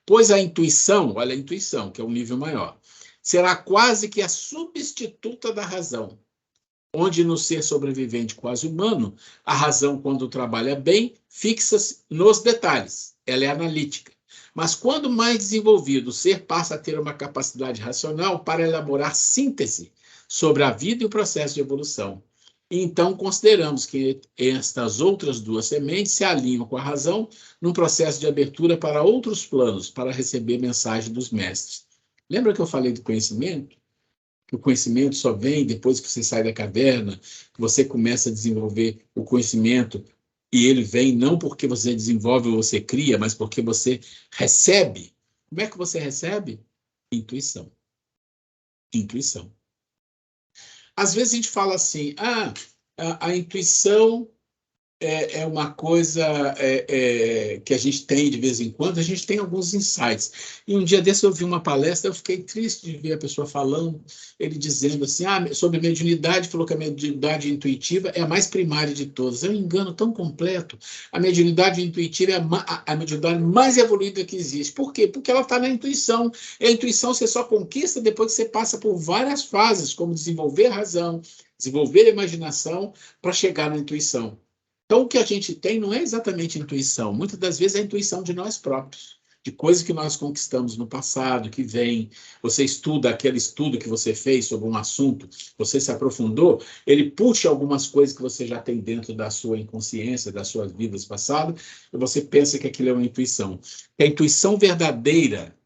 Pois a intuição, olha a intuição, que é um nível maior, será quase que a substituta da razão, onde no ser sobrevivente quase humano, a razão, quando trabalha bem, fixa-se nos detalhes, ela é analítica. Mas quando mais desenvolvido, o ser passa a ter uma capacidade racional para elaborar síntese sobre a vida e o processo de evolução. Então, consideramos que estas outras duas sementes se alinham com a razão num processo de abertura para outros planos, para receber mensagem dos mestres. Lembra que eu falei do conhecimento? Que o conhecimento só vem depois que você sai da caverna, que você começa a desenvolver o conhecimento, e ele vem não porque você desenvolve ou você cria, mas porque você recebe. Como é que você recebe? Intuição. Intuição. Às vezes a gente fala assim, a intuição é uma coisa que a gente tem de vez em quando, a gente tem alguns insights. E um dia desse eu vi uma palestra, eu fiquei triste de ver a pessoa falando, ele dizendo assim, sobre mediunidade, falou que a mediunidade intuitiva é a mais primária de todas. É um engano tão completo. A mediunidade intuitiva é a mediunidade mais evoluída que existe. Por quê? Porque ela está na intuição. E a intuição você só conquista depois que você passa por várias fases, como desenvolver a razão, desenvolver a imaginação, para chegar na intuição. Então, o que a gente tem não é exatamente intuição. Muitas das vezes é a intuição de nós próprios, de coisas que nós conquistamos no passado, que vem. Você estuda aquele estudo que você fez sobre um assunto, você se aprofundou, ele puxa algumas coisas que você já tem dentro da sua inconsciência, das suas vidas passadas, e você pensa que aquilo é uma intuição. A intuição verdadeira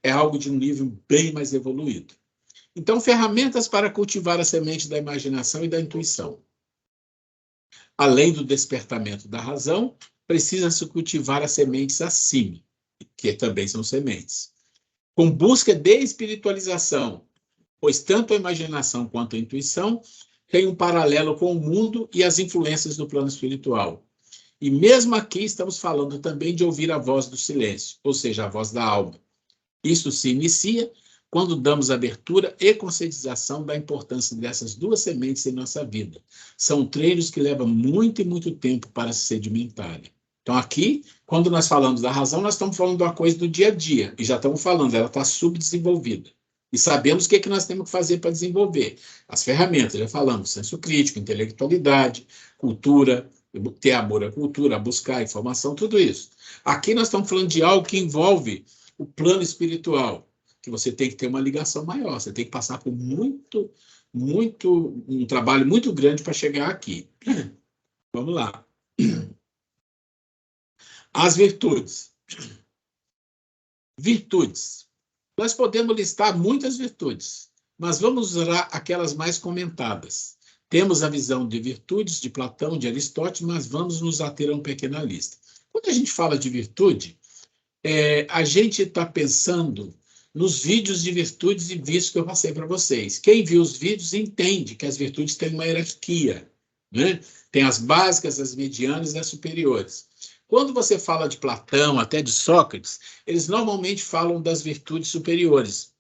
é algo de um nível bem mais evoluído. Então, ferramentas para cultivar a semente da imaginação e da intuição. Além do despertamento da razão, precisa-se cultivar as sementes acima, que também são sementes. Com busca de espiritualização, pois tanto a imaginação quanto a intuição têm um paralelo com o mundo e as influências do plano espiritual. E mesmo aqui estamos falando também de ouvir a voz do silêncio, ou seja, a voz da alma. Isso se inicia quando damos abertura e conscientização da importância dessas duas sementes em nossa vida. São treinos que levam muito e muito tempo para se sedimentarem. Então, aqui, quando nós falamos da razão, nós estamos falando de uma coisa do dia a dia, e já estamos falando, ela está subdesenvolvida. E sabemos o que nós temos que fazer para desenvolver. As ferramentas, já falamos, senso crítico, intelectualidade, cultura, ter amor à cultura, buscar informação, tudo isso. Aqui nós estamos falando de algo que envolve o plano espiritual, que você tem que ter uma ligação maior, você tem que passar por um trabalho muito grande para chegar aqui. Vamos lá. As virtudes. Virtudes. Nós podemos listar muitas virtudes, mas vamos usar aquelas mais comentadas. Temos a visão de virtudes de Platão, de Aristóteles, mas vamos nos ater a uma pequena lista. Quando a gente fala de virtude, a gente está pensando nos vídeos de virtudes e vícios que eu passei para vocês. Quem viu os vídeos entende que as virtudes têm uma hierarquia, né? Tem as básicas, as medianas e as superiores. Quando você fala de Platão, até de Sócrates, eles normalmente falam das virtudes superiores.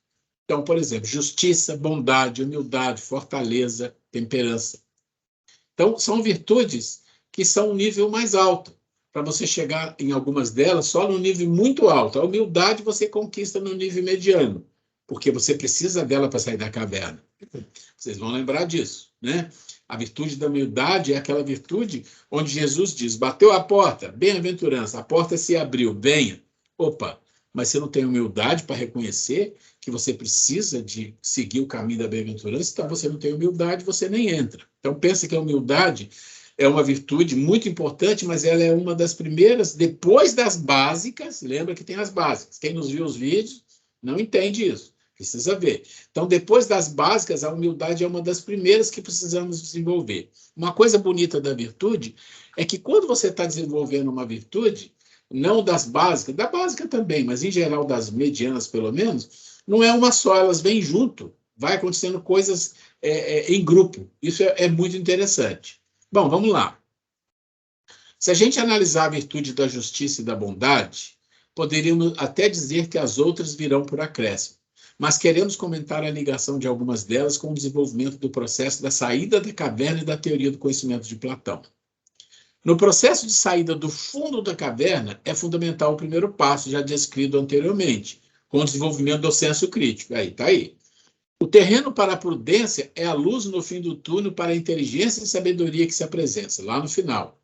Então, por exemplo, justiça, bondade, humildade, fortaleza, temperança. Então, são virtudes que são um nível mais alto. Para você chegar em algumas delas só no nível muito alto. A humildade você conquista no nível mediano. porque você precisa dela para sair da caverna. Vocês vão lembrar disso, né? A virtude da humildade é aquela virtude onde Jesus diz, bateu a porta, bem-aventurança, a porta se abriu, venha. Opa, mas você não tem humildade para reconhecer que você precisa de seguir o caminho da bem-aventurança, então você não tem humildade, você nem entra. Então pensa que a humildade é uma virtude muito importante, mas ela é uma das primeiras, depois das básicas, lembra que tem as básicas. Quem nos viu os vídeos não entende isso, precisa ver. Então, depois das básicas, a humildade é uma das primeiras que precisamos desenvolver. Uma coisa bonita da virtude é que quando você está desenvolvendo uma virtude, não das básicas, da básica também, mas em geral das medianas pelo menos, não é uma só, elas vêm junto, vai acontecendo coisas em grupo. Isso é muito interessante. Bom, vamos lá. Se a gente analisar a virtude da justiça e da bondade, poderíamos até dizer que as outras virão por acréscimo, mas queremos comentar a ligação de algumas delas com o desenvolvimento do processo da saída da caverna e da teoria do conhecimento de Platão. No processo de saída do fundo da caverna, é fundamental o primeiro passo, já descrito anteriormente, com o desenvolvimento do senso crítico. Aí, está aí. O terreno para a prudência é a luz no fim do túnel para a inteligência e sabedoria que se apresenta, lá no final.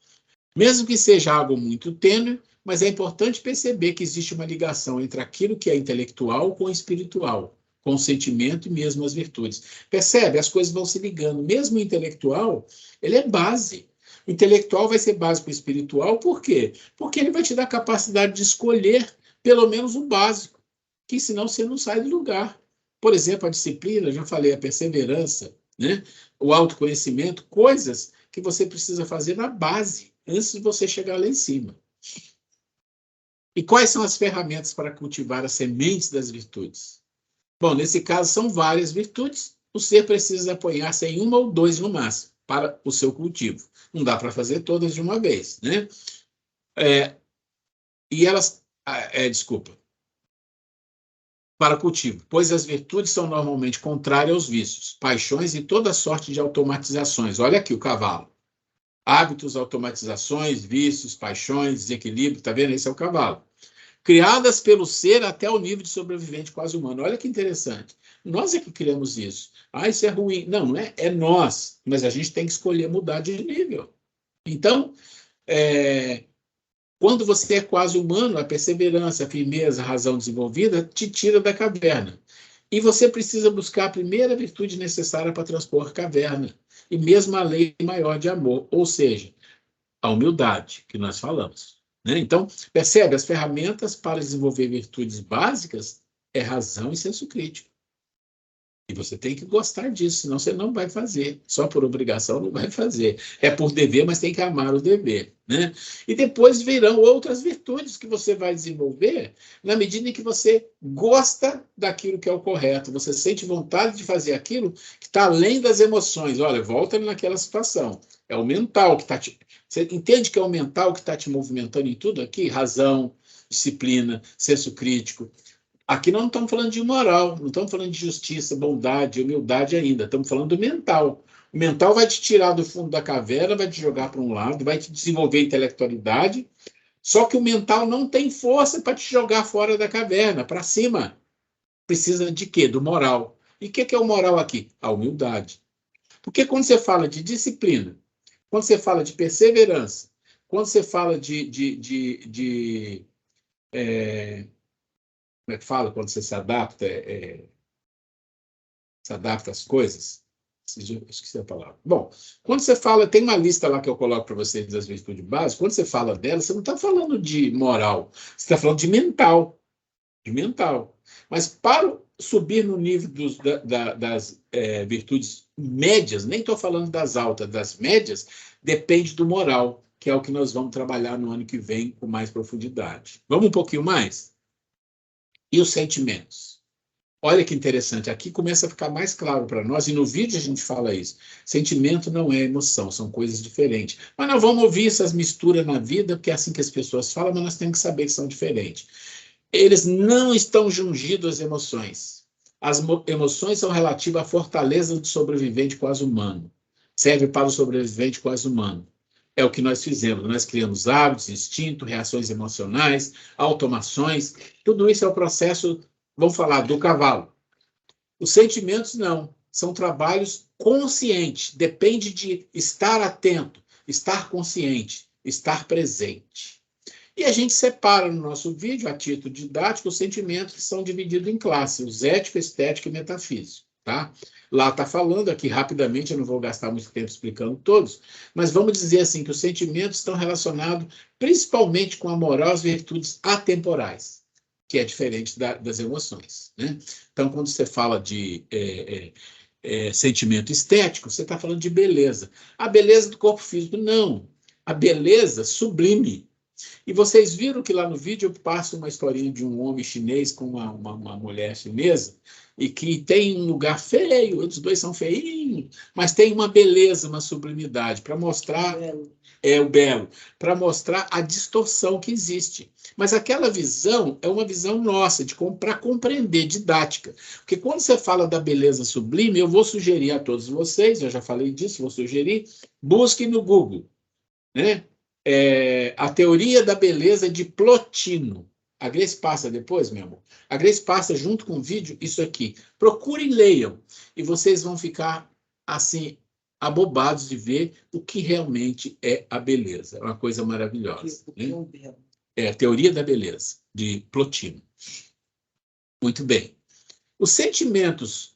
Mesmo que seja algo muito tênue, mas é importante perceber que existe uma ligação entre aquilo que é intelectual com o espiritual, com o sentimento e mesmo as virtudes. Percebe? As coisas vão se ligando. Mesmo o intelectual, ele é base. O intelectual vai ser base para o espiritual, por quê? Porque ele vai te dar a capacidade de escolher pelo menos o básico, que senão você não sai do lugar. Por exemplo, a disciplina, já falei, a perseverança, né? O autoconhecimento, coisas que você precisa fazer na base, antes de você chegar lá em cima. E quais são as ferramentas para cultivar as sementes das virtudes? Bom, nesse caso, são várias virtudes. O ser precisa apoiar-se em uma ou dois no máximo para o seu cultivo. Não dá para fazer todas de uma vez, né? E elas... desculpa. Para cultivo, pois as virtudes são normalmente contrárias aos vícios, paixões e toda sorte de automatizações. Olha aqui o cavalo. Hábitos, automatizações, vícios, paixões, desequilíbrio, está vendo? Esse é o cavalo. Criadas pelo ser até o nível de sobrevivente quase humano. Olha que interessante. Nós é que criamos isso. Isso é ruim. Não, não é? É nós. Mas a gente tem que escolher mudar de nível. Então, quando você é quase humano, a perseverança, a firmeza, a razão desenvolvida te tira da caverna. E você precisa buscar a primeira virtude necessária para transpor a caverna. E mesmo a lei maior de amor, ou seja, a humildade, que nós falamos. Né? Então, percebe, as ferramentas para desenvolver virtudes básicas é razão e senso crítico. E você tem que gostar disso, senão você não vai fazer. Só por obrigação não vai fazer. É por dever, mas tem que amar o dever. Né? E depois virão outras virtudes que você vai desenvolver na medida em que você gosta daquilo que é o correto. Você sente vontade de fazer aquilo que está além das emoções. Olha, volta naquela situação. É o mental que está te... Você entende que é o mental que está te movimentando em tudo aqui? Razão, disciplina, senso crítico. Aqui nós não estamos falando de moral, não estamos falando de justiça, bondade, humildade ainda. Estamos falando do mental. O mental vai te tirar do fundo da caverna, vai te jogar para um lado, vai te desenvolver intelectualidade. Só que o mental não tem força para te jogar fora da caverna, para cima. Precisa de quê? Do moral. E o que é o moral aqui? A humildade. Porque quando você fala de disciplina, quando você fala de perseverança, quando você fala como é que fala? Quando você se adapta às coisas? Esqueci a palavra. Bom, quando você fala, tem uma lista lá que eu coloco para vocês das virtudes básicas, quando você fala delas, você não está falando de moral, você está falando de mental. De mental. Mas para subir no nível das virtudes médias, nem estou falando das altas, das médias, depende do moral, que é o que nós vamos trabalhar no ano que vem com mais profundidade. Vamos um pouquinho mais? E os sentimentos? Olha que interessante, aqui começa a ficar mais claro para nós, e no vídeo a gente fala isso. Sentimento não é emoção, são coisas diferentes. Mas nós vamos ouvir essas misturas na vida, porque é assim que as pessoas falam, mas nós temos que saber que são diferentes. Eles não estão jungidos às emoções. As emoções são relativas à fortaleza do sobrevivente quase humano. Serve para o sobrevivente quase humano. É o que nós fizemos. Nós criamos hábitos, instintos, reações emocionais, automações. Tudo isso é o processo, vamos falar, do cavalo. Os sentimentos não, são trabalhos conscientes, depende de estar atento, estar consciente, estar presente. E a gente separa no nosso vídeo, a título didático, os sentimentos que são divididos em classes, os ético, estético e metafísico. Tá? Lá está falando, aqui rapidamente, eu não vou gastar muito tempo explicando todos, mas vamos dizer assim, que os sentimentos estão relacionados principalmente com a moral e as virtudes atemporais, que é diferente das emoções. Né? Então, quando você fala de sentimento estético, você está falando de beleza. A beleza do corpo físico, não. A beleza sublime. E vocês viram que lá no vídeo eu passo uma historinha de um homem chinês com uma mulher chinesa, e que tem um lugar feio, os dois são feinhos, mas tem uma beleza, uma sublimidade, para mostrar o belo, para mostrar a distorção que existe. Mas aquela visão é uma visão nossa, para compreender, didática. Porque quando você fala da beleza sublime, eu vou sugerir a todos vocês, eu já falei disso, vou sugerir, busquem no Google, né? A teoria da beleza de Plotino. A Grace passa depois, meu amor. A Grace passa junto com o vídeo isso aqui. Procurem, leiam, e vocês vão ficar assim abobados de ver o que realmente é a beleza. É uma coisa maravilhosa. Né? A teoria da beleza de Plotino. Muito bem. Os sentimentos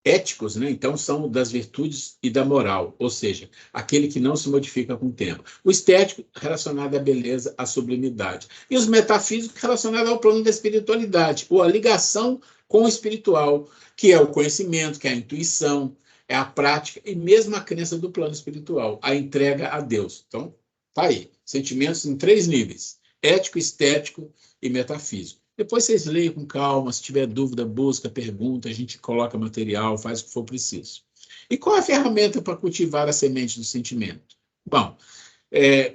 éticos, né? Então, são das virtudes e da moral, ou seja, aquele que não se modifica com o tempo. O estético, relacionado à beleza, à sublimidade. E os metafísicos, relacionados ao plano da espiritualidade, ou a ligação com o espiritual, que é o conhecimento, que é a intuição, é a prática, e mesmo a crença do plano espiritual, a entrega a Deus. Então, tá aí. Sentimentos em 3 níveis: ético, estético e metafísico. Depois vocês leiam com calma, se tiver dúvida, busca, pergunta, a gente coloca material, faz o que for preciso. E qual é a ferramenta para cultivar a semente do sentimento? Bom,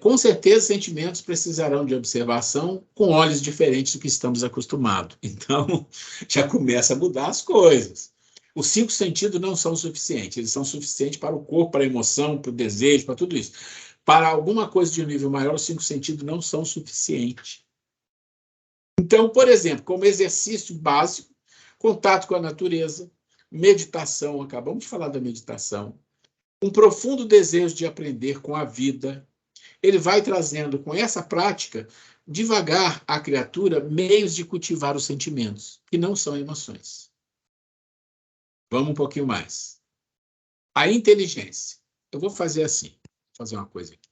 com certeza sentimentos precisarão de observação com olhos diferentes do que estamos acostumados. Então, já começa a mudar as coisas. Os 5 sentidos não são suficientes, eles são suficientes para o corpo, para a emoção, para o desejo, para tudo isso. Para alguma coisa de um nível maior, os 5 sentidos não são suficientes. Então, por exemplo, como exercício básico, contato com a natureza, meditação, acabamos de falar da meditação, um profundo desejo de aprender com a vida, ele vai trazendo com essa prática, devagar, à criatura, meios de cultivar os sentimentos, que não são emoções. Vamos um pouquinho mais. A inteligência. Eu vou fazer assim, vou fazer uma coisa aqui.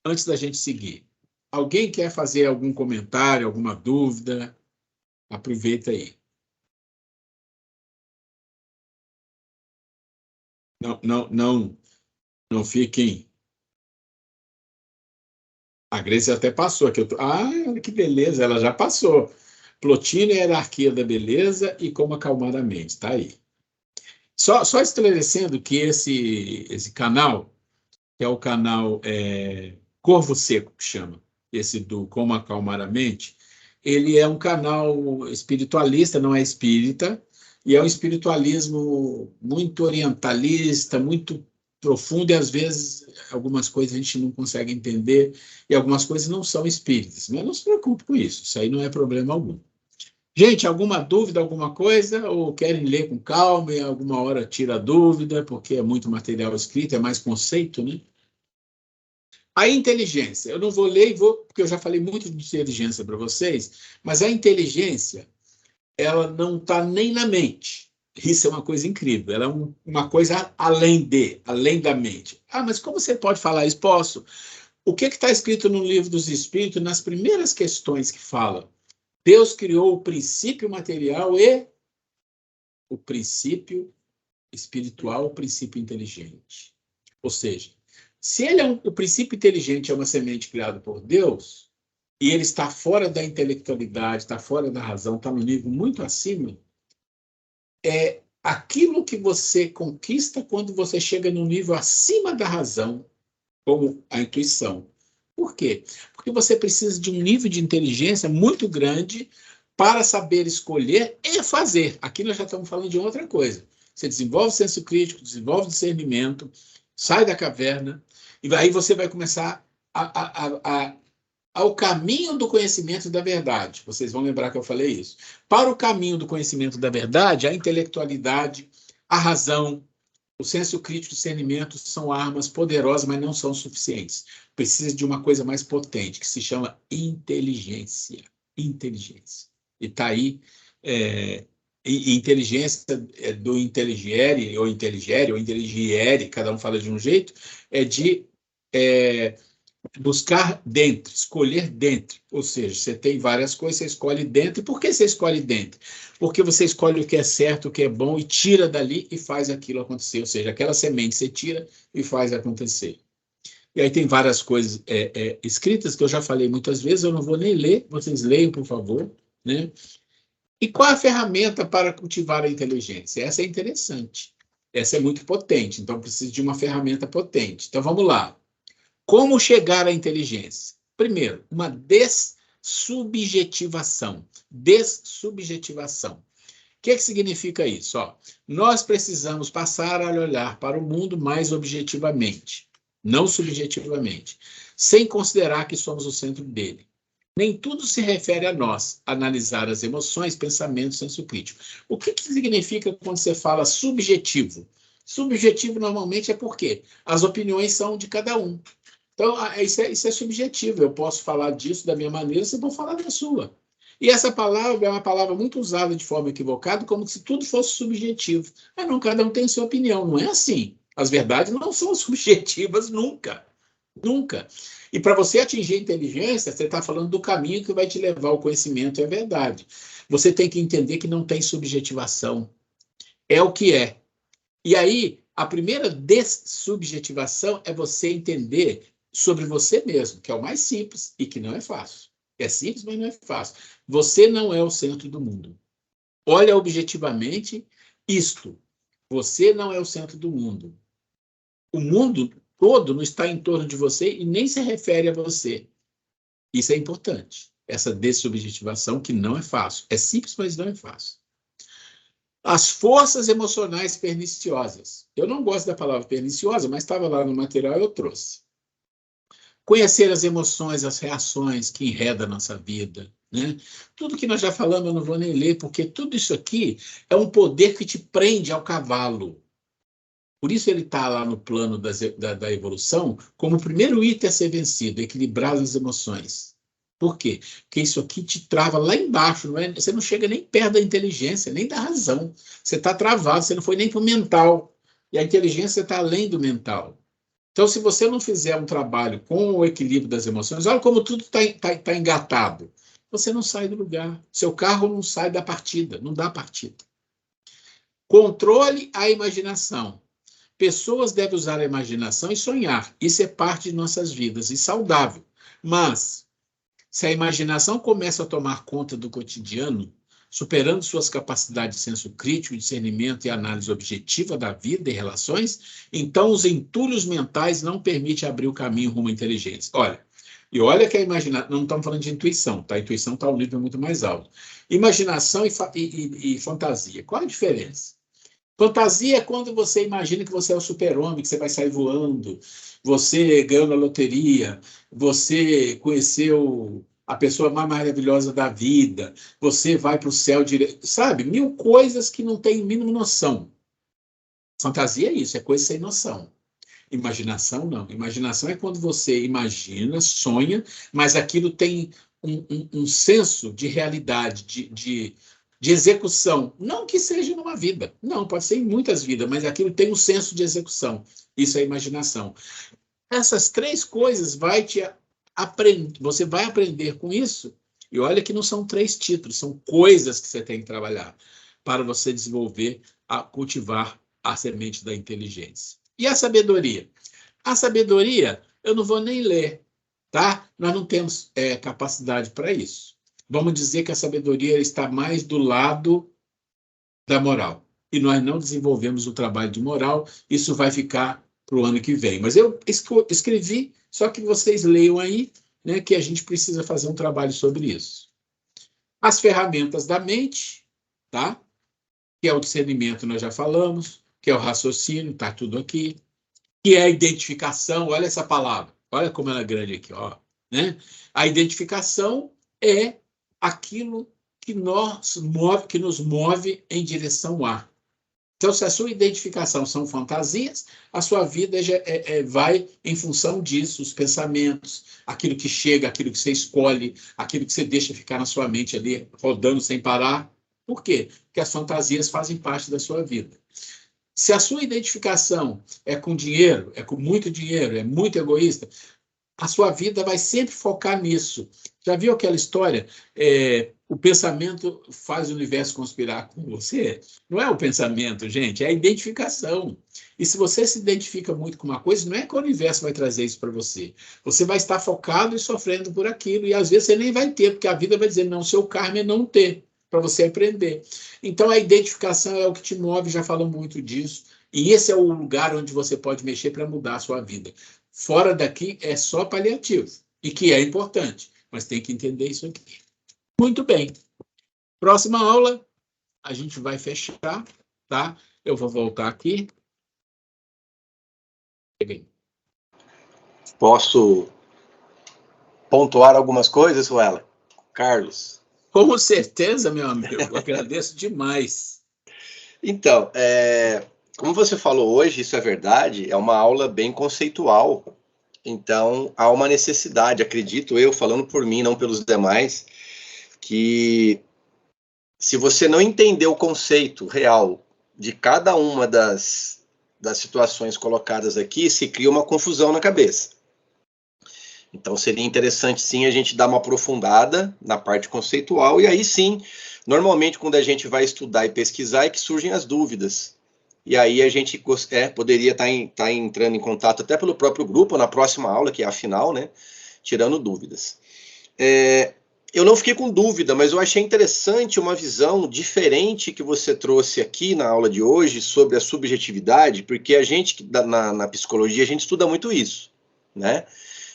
Antes da gente seguir. Alguém quer fazer algum comentário, alguma dúvida? Aproveita aí. Não fiquem. A Grace até passou aqui. Olha que beleza, ela já passou. Plotino e a hierarquia da beleza e como acalmar a mente. Está aí. Só esclarecendo que esse canal, que é o canal Corvo Seco, que chama, esse do Como Acalmar a Mente, ele é um canal espiritualista, não é espírita, e é um espiritualismo muito orientalista, muito profundo, e às vezes algumas coisas a gente não consegue entender, e algumas coisas não são espíritas. Mas não se preocupe com isso aí não é problema algum. Gente, alguma dúvida, alguma coisa? Ou querem ler com calma e alguma hora tira a dúvida, porque é muito material escrito, é mais conceito, né? A inteligência, eu não vou ler, porque eu já falei muito de inteligência para vocês, mas a inteligência, ela não está nem na mente. Isso é uma coisa incrível, ela é uma coisa além da mente. Ah, mas como você pode falar isso? Posso. O que está escrito no Livro dos Espíritos, nas primeiras questões que fala? Deus criou o princípio material e o princípio espiritual, o princípio inteligente. Ou seja, se o princípio inteligente é uma semente criada por Deus, e ele está fora da intelectualidade, está fora da razão, está no nível muito acima, é aquilo que você conquista quando você chega no nível acima da razão, como a intuição. Por quê? Porque você precisa de um nível de inteligência muito grande para saber escolher e fazer. Aqui nós já estamos falando de outra coisa. Você desenvolve senso crítico, desenvolve discernimento, sai da caverna, e aí você vai começar a ao caminho do conhecimento da verdade. Vocês vão lembrar que eu falei isso. Para o caminho do conhecimento da verdade, a intelectualidade, a razão, o senso crítico e discernimento são armas poderosas, mas não são suficientes. Precisa de uma coisa mais potente, que se chama inteligência. Inteligência. E está aí, inteligência do inteligiere, ou inteligiere, cada um fala de um jeito, é de buscar dentro, escolher dentro. Ou seja, você tem várias coisas, você escolhe dentro. E por que você escolhe dentro? Porque você escolhe o que é certo, o que é bom, e tira dali e faz aquilo acontecer. Ou seja, aquela semente você tira e faz acontecer. E aí tem várias coisas escritas que eu já falei muitas vezes, eu não vou nem ler, vocês leiam, por favor, né? E qual a ferramenta para cultivar a inteligência? Essa é interessante. Essa é muito potente, então precisa de uma ferramenta potente. Então vamos lá. Como chegar à inteligência? Primeiro, uma dessubjetivação. Dessubjetivação. O que significa isso? Nós precisamos passar a olhar para o mundo mais objetivamente, não subjetivamente, sem considerar que somos o centro dele. Nem tudo se refere a nós, analisar as emoções, pensamentos, senso crítico. O que significa quando você fala subjetivo? Subjetivo normalmente é porque as opiniões são de cada um. Então, isso é subjetivo. Eu posso falar disso da minha maneira, você pode falar da sua. E essa palavra é uma palavra muito usada de forma equivocada, como se tudo fosse subjetivo. Mas não, cada um tem sua opinião. Não é assim. As verdades não são subjetivas nunca. Nunca. E para você atingir a inteligência, você está falando do caminho que vai te levar ao conhecimento e à verdade. Você tem que entender que não tem subjetivação. É o que é. E aí, a primeira dessubjetivação é você entender sobre você mesmo, que é o mais simples e que não é fácil. É simples, mas não é fácil. Você não é o centro do mundo. Olha objetivamente isto. Você não é o centro do mundo. O mundo todo não está em torno de você e nem se refere a você. Isso é importante. Essa dessubjetivação que não é fácil. É simples, mas não é fácil. As forças emocionais perniciosas. Eu não gosto da palavra perniciosa, mas estava lá no material e eu trouxe. Conhecer as emoções, as reações que enredam a nossa vida, né? Tudo que nós já falamos eu não vou nem ler, porque tudo isso aqui é um poder que te prende ao cavalo. Por isso ele está lá no plano da evolução como o primeiro item a ser vencido, equilibrar as emoções. Por quê? Porque isso aqui te trava lá embaixo, você não chega nem perto da inteligência, nem da razão. Você está travado, você não foi nem para o mental. E a inteligência está além do mental. Então, se você não fizer um trabalho com o equilíbrio das emoções, olha como tudo está engatado. Você não sai do lugar. Seu carro não sai da partida, não dá partida. Controle a imaginação. Pessoas devem usar a imaginação e sonhar. Isso é parte de nossas vidas e saudável. Mas, se a imaginação começa a tomar conta do cotidiano, superando suas capacidades de senso crítico, discernimento e análise objetiva da vida e relações, então os entulhos mentais não permitem abrir o caminho rumo à inteligência. Olha que a imaginação, não estamos falando de intuição, tá? A intuição está um nível muito mais alto. Imaginação e fantasia. Qual a diferença? Fantasia é quando você imagina que você é o super-homem, que você vai sair voando, você ganhou na loteria, você conheceu a pessoa mais maravilhosa da vida, você vai para o céu direto, sabe? 1000 coisas que não tem mínima noção. Fantasia é isso, é coisa sem noção. Imaginação, não. Imaginação é quando você imagina, sonha, mas aquilo tem um senso de realidade, de execução. Não que seja numa vida. Não, pode ser em muitas vidas, mas aquilo tem um senso de execução. Isso é imaginação. Essas 3 coisas você vai aprender com isso. E olha que não são 3 títulos, são coisas que você tem que trabalhar para você desenvolver, cultivar a semente da inteligência. E a sabedoria? A sabedoria, eu não vou nem ler, tá? Nós não temos capacidade para isso. Vamos dizer que a sabedoria está mais do lado da moral. E nós não desenvolvemos o trabalho de moral, isso vai ficar para o ano que vem. Mas eu escrevi, só que vocês leiam aí, né, que a gente precisa fazer um trabalho sobre isso. As ferramentas da mente, tá? Que é o discernimento, nós já falamos, que é o raciocínio, está tudo aqui, que é a identificação, olha essa palavra, olha como ela é grande aqui, ó, né? A identificação é aquilo que nos move em direção a. Então, se a sua identificação são fantasias, a sua vida vai em função disso, os pensamentos, aquilo que chega, aquilo que você escolhe, aquilo que você deixa ficar na sua mente ali, rodando sem parar. Por quê? Porque as fantasias fazem parte da sua vida. Se a sua identificação é com dinheiro, é com muito dinheiro, é muito egoísta, a sua vida vai sempre focar nisso. Já viu aquela história? O pensamento faz o universo conspirar com você? Não é o pensamento, gente, é a identificação. E se você se identifica muito com uma coisa, não é que o universo vai trazer isso para você. Você vai estar focado e sofrendo por aquilo, e às vezes você nem vai ter, porque a vida vai dizer, não, seu karma é não ter, para você aprender. Então, a identificação é o que te move, já falamos muito disso, e esse é o lugar onde você pode mexer para mudar a sua vida. Fora daqui é só paliativo, e que é importante, mas tem que entender isso aqui. Muito bem. Próxima aula, a gente vai fechar, tá? Eu vou voltar aqui. Posso pontuar algumas coisas, Ruela? Carlos? Com certeza, meu amigo. Eu agradeço demais. Então, como você falou hoje, isso é verdade, é uma aula bem conceitual. Então, há uma necessidade, acredito eu, falando por mim, não pelos demais, que se você não entender o conceito real de cada uma das situações colocadas aqui, se cria uma confusão na cabeça. Então, seria interessante, sim, a gente dar uma aprofundada na parte conceitual, e aí, sim, normalmente, quando a gente vai estudar e pesquisar, é que surgem as dúvidas. E aí a gente poderia estar entrando em contato até pelo próprio grupo, na próxima aula, que é a final, né? Tirando dúvidas. Eu não fiquei com dúvida, mas eu achei interessante uma visão diferente que você trouxe aqui na aula de hoje sobre a subjetividade, porque a gente, na psicologia, a gente estuda muito isso, né?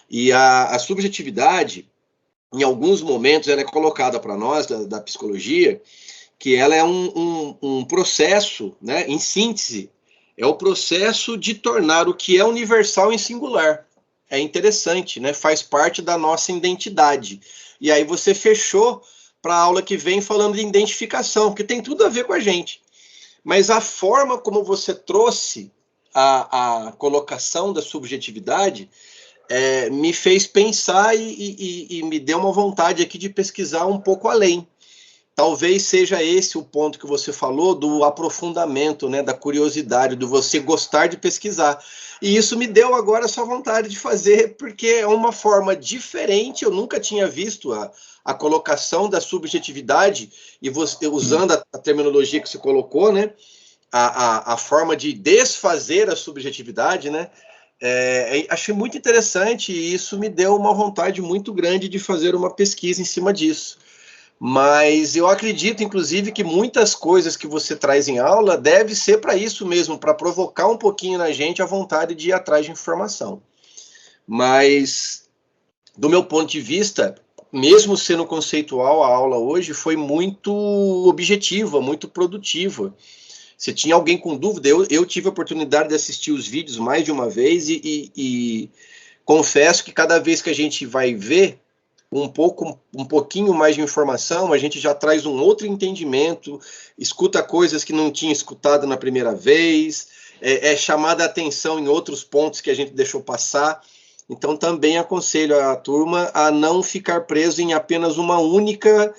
E a subjetividade, em alguns momentos, ela é colocada para nós, da psicologia, que ela é um processo, né, em síntese, é o processo de tornar o que é universal em singular. É interessante, né? Faz parte da nossa identidade. E aí você fechou para a aula que vem falando de identificação, que tem tudo a ver com a gente. Mas a forma como você trouxe a colocação da subjetividade me fez pensar e me deu uma vontade aqui de pesquisar um pouco além. Talvez seja esse o ponto que você falou do aprofundamento, né, da curiosidade, do você gostar de pesquisar. E isso me deu agora essa vontade de fazer, porque é uma forma diferente, eu nunca tinha visto a colocação da subjetividade, e você, usando a terminologia que você colocou, né, a forma de desfazer a subjetividade, né, achei muito interessante, e isso me deu uma vontade muito grande de fazer uma pesquisa em cima disso. Mas eu acredito, inclusive, que muitas coisas que você traz em aula deve ser para isso mesmo, para provocar um pouquinho na gente a vontade de ir atrás de informação. Mas, do meu ponto de vista, mesmo sendo conceitual, a aula hoje foi muito objetiva, muito produtiva. Se tinha alguém com dúvida, eu tive a oportunidade de assistir os vídeos mais de uma vez e confesso que cada vez que a gente vai ver um pouquinho mais de informação, a gente já traz um outro entendimento, escuta coisas que não tinha escutado na primeira vez, é chamada a atenção em outros pontos que a gente deixou passar. Então, também aconselho a turma a não ficar preso em apenas uma única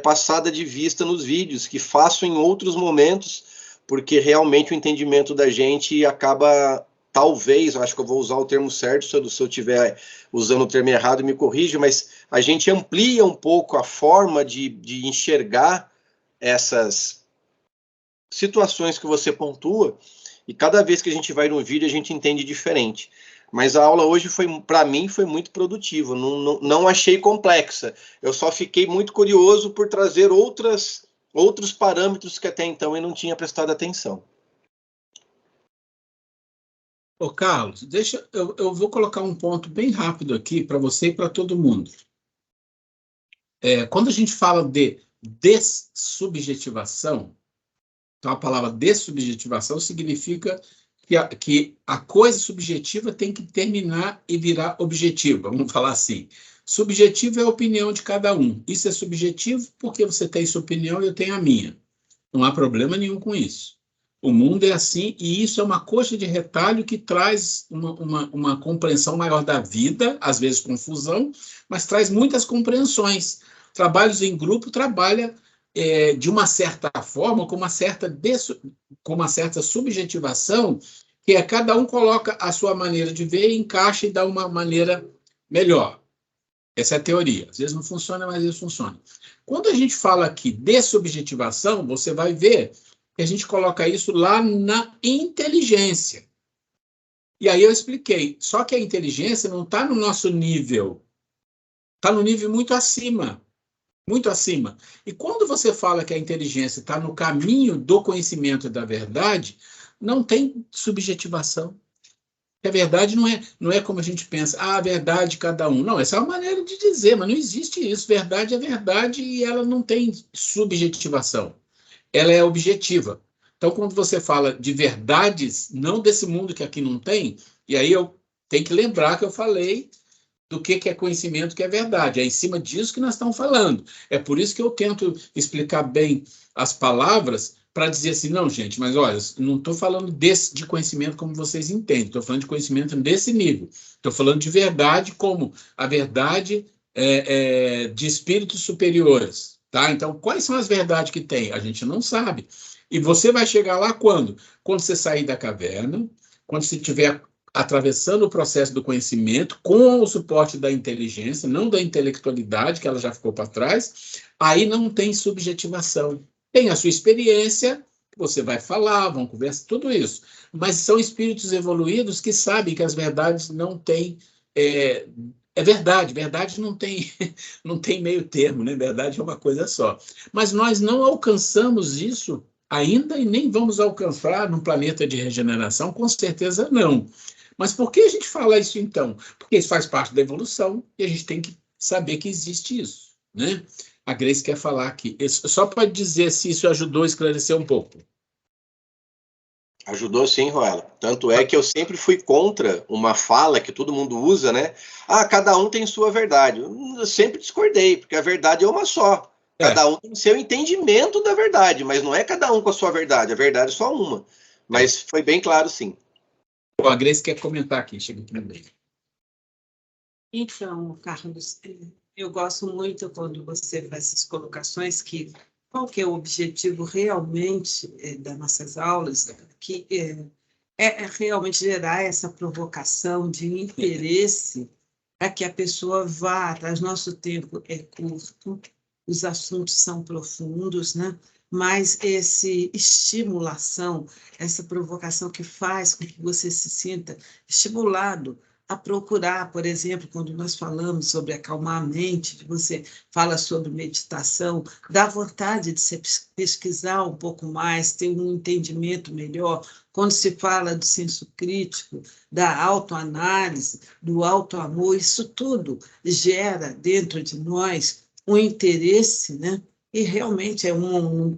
passada de vista nos vídeos, que façam em outros momentos, porque realmente o entendimento da gente acaba... Talvez, eu acho que eu vou usar o termo certo, se eu estiver usando o termo errado, me corrija, mas a gente amplia um pouco a forma de enxergar essas situações que você pontua, e cada vez que a gente vai no vídeo, a gente entende diferente. Mas a aula hoje, para mim, foi muito produtiva, não achei complexa, eu só fiquei muito curioso por trazer outros parâmetros que até então eu não tinha prestado atenção. Ô, Carlos, eu vou colocar um ponto bem rápido aqui para você e para todo mundo. Quando a gente fala de dessubjetivação, então a palavra dessubjetivação significa que a coisa subjetiva tem que terminar e virar objetiva, vamos falar assim. Subjetivo é a opinião de cada um. Isso é subjetivo porque você tem sua opinião e eu tenho a minha. Não há problema nenhum com isso. O mundo é assim, e isso é uma coxa de retalho que traz uma compreensão maior da vida, às vezes confusão, mas traz muitas compreensões. Trabalhos em grupo trabalha de uma certa forma, com uma certa subjetivação, que é cada um coloca a sua maneira de ver, encaixa e dá uma maneira melhor. Essa é a teoria. Às vezes não funciona, mas às vezes funciona. Quando a gente fala aqui de subjetivação, você vai ver que a gente coloca isso lá na inteligência. E aí eu expliquei. Só que a inteligência não está no nosso nível. Está no nível muito acima. Muito acima. E quando você fala que a inteligência está no caminho do conhecimento da verdade, não tem subjetivação. A verdade não é como a gente pensa, a verdade cada um. Não, essa é uma maneira de dizer, mas não existe isso. Verdade é verdade e ela não tem subjetivação. Ela é objetiva. Então, quando você fala de verdades, não desse mundo que aqui não tem, e aí eu tenho que lembrar que eu falei do que é conhecimento, que é verdade. É em cima disso que nós estamos falando. É por isso que eu tento explicar bem as palavras para dizer assim, não, gente, mas olha, não estou falando de conhecimento como vocês entendem, estou falando de conhecimento desse nível. Estou falando de verdade como a verdade de espíritos superiores. Tá? Então, quais são as verdades que tem? A gente não sabe. E você vai chegar lá quando? Quando você sair da caverna, quando você estiver atravessando o processo do conhecimento com o suporte da inteligência, não da intelectualidade, que ela já ficou para trás, aí não tem subjetivação. Tem a sua experiência, você vai falar, vão conversar, tudo isso. Mas são espíritos evoluídos que sabem que as verdades não têm... verdade não tem meio termo, né? Verdade é uma coisa só. Mas nós não alcançamos isso ainda e nem vamos alcançar num planeta de regeneração, com certeza não. Mas por que a gente fala isso então? Porque isso faz parte da evolução e a gente tem que saber que existe isso, né? A Grace quer falar aqui. Só para dizer se isso ajudou a esclarecer um pouco. Ajudou sim, Roela. Tanto é que eu sempre fui contra uma fala que todo mundo usa, né? Ah, cada um tem sua verdade. Eu sempre discordei, porque a verdade é uma só. Cada um tem seu entendimento da verdade, mas não é cada um com a sua verdade. A verdade é só uma. Mas foi bem claro, sim. A Grace quer comentar aqui, chega aqui também. Então, Carlos, eu gosto muito quando você faz essas colocações que qual que é o objetivo realmente das nossas aulas, que é realmente gerar essa provocação de interesse para que a pessoa vá atrás. Nosso tempo é curto, os assuntos são profundos, né? Mas essa estimulação, essa provocação que faz com que você se sinta estimulado a procurar, por exemplo, quando nós falamos sobre acalmar a mente, você fala sobre meditação, dá vontade de se pesquisar um pouco mais, ter um entendimento melhor. Quando se fala do senso crítico, da autoanálise, do autoamor, isso tudo gera dentro de nós um interesse, né? E realmente não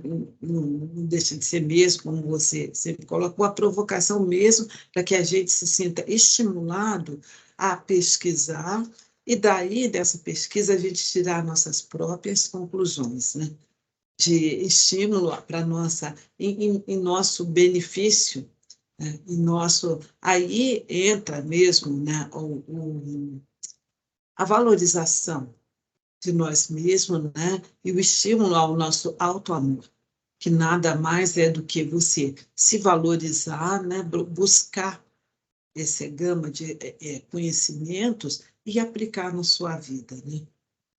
deixa de ser mesmo, como você sempre colocou, a provocação mesmo para que a gente se sinta estimulado a pesquisar e daí, dessa pesquisa, a gente tirar nossas próprias conclusões, né? De estímulo para em nosso benefício, né? Aí entra mesmo, né, a valorização de nós mesmos, né? E o estímulo ao nosso autoamor, que nada mais é do que você se valorizar, né? Buscar essa gama de conhecimentos e aplicar na sua vida, né?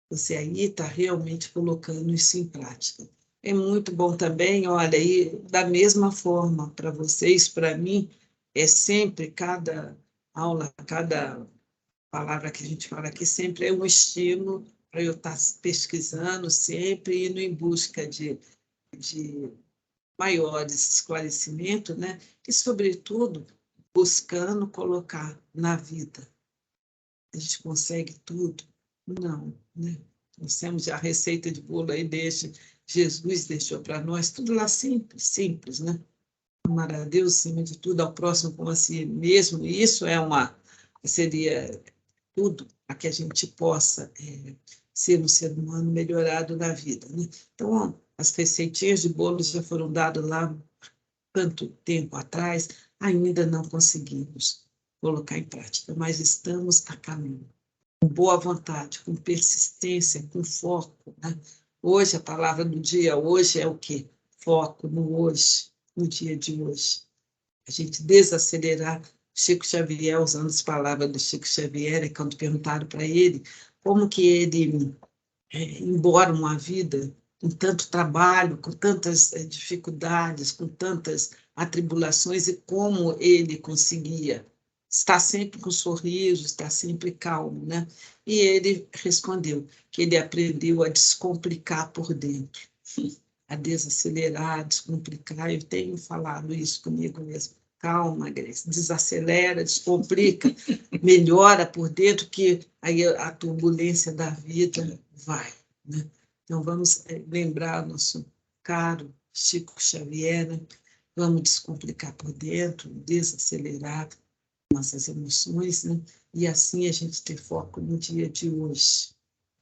Você aí está realmente colocando isso em prática. É muito bom também, olha, e da mesma forma para vocês, para mim, é sempre cada aula, cada palavra que a gente fala aqui, sempre é um estímulo para eu estar pesquisando, sempre indo em busca de maiores esclarecimentos, né? E, sobretudo, buscando colocar na vida. A gente consegue tudo? Não, né? Nós temos a receita de bolo aí, Jesus deixou para nós, tudo lá simples, simples, né? Amar a Deus acima de tudo, ao próximo como a si mesmo, e isso seria tudo para que a gente possa ser um ser humano melhorado na vida, né? Então, as receitinhas de bolos já foram dadas lá tanto tempo atrás, ainda não conseguimos colocar em prática, mas estamos a caminho, com boa vontade, com persistência, com foco, né? Hoje, a palavra do dia, hoje é o quê? Foco no hoje, no dia de hoje. A gente desacelerar. Chico Xavier, usando as palavras do Chico Xavier, quando perguntaram para ele como que ele, embora uma vida com tanto trabalho, com tantas dificuldades, com tantas atribulações, e como ele conseguia estar sempre com sorriso, estar sempre calmo, né? E ele respondeu que ele aprendeu a descomplicar por dentro, a desacelerar, a descomplicar. Eu tenho falado isso comigo mesmo. Calma, Grace, desacelera, descomplica, melhora por dentro, que aí a turbulência da vida vai, né? Então, vamos lembrar nosso caro Chico Xavier, né? Vamos descomplicar por dentro, desacelerar nossas emoções, né? E assim a gente ter foco no dia de hoje.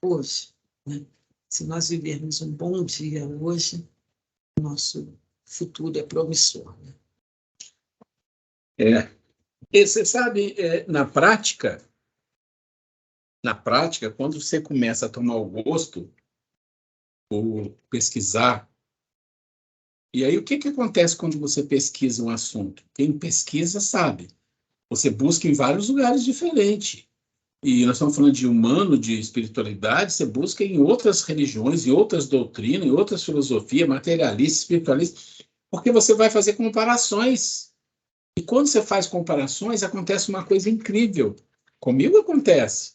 Hoje, né? Se nós vivermos um bom dia hoje, nosso futuro é promissor, né? E você sabe, na prática, quando você começa a tomar o gosto, ou pesquisar, e aí o que acontece quando você pesquisa um assunto? Quem pesquisa sabe. Você busca em vários lugares diferentes. E nós estamos falando de humano, de espiritualidade, você busca em outras religiões, em outras doutrinas, em outras filosofias, materialista, espiritualista, porque você vai fazer comparações. E quando você faz comparações, acontece uma coisa incrível. Comigo acontece.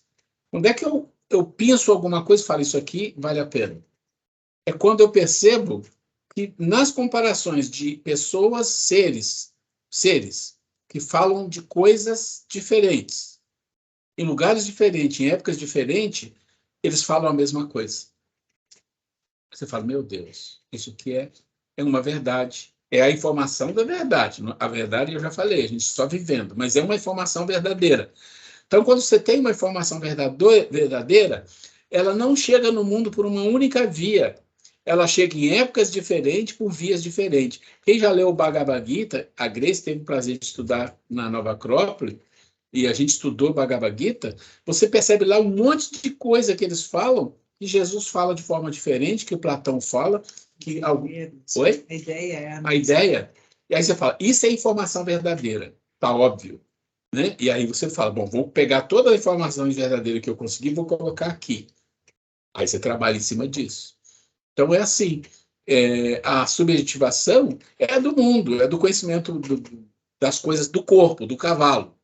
Quando é que eu penso alguma coisa e falo, isso aqui vale a pena? É quando eu percebo que nas comparações de pessoas, seres que falam de coisas diferentes, em lugares diferentes, em épocas diferentes, eles falam a mesma coisa. Você fala, meu Deus, isso aqui é uma verdade. É a informação da verdade. A verdade, eu já falei, a gente só vivendo, mas é uma informação verdadeira. Então, quando você tem uma informação verdadeira, ela não chega no mundo por uma única via. Ela chega em épocas diferentes, por vias diferentes. Quem já leu o Bhagavad Gita, a Grace teve o prazer de estudar na Nova Acrópole, e a gente estudou o Bhagavad Gita, você percebe lá um monte de coisa que eles falam, que Jesus fala de forma diferente, que o Platão fala, que Oi? A ideia é a ideia. E aí você fala, isso é informação verdadeira, tá óbvio, né? E aí você fala, bom, vou pegar toda a informação verdadeira que eu consegui e vou colocar aqui. Aí você trabalha em cima disso. Então é assim, a subjetivação é do mundo, é do conhecimento das coisas do corpo, do cavalo.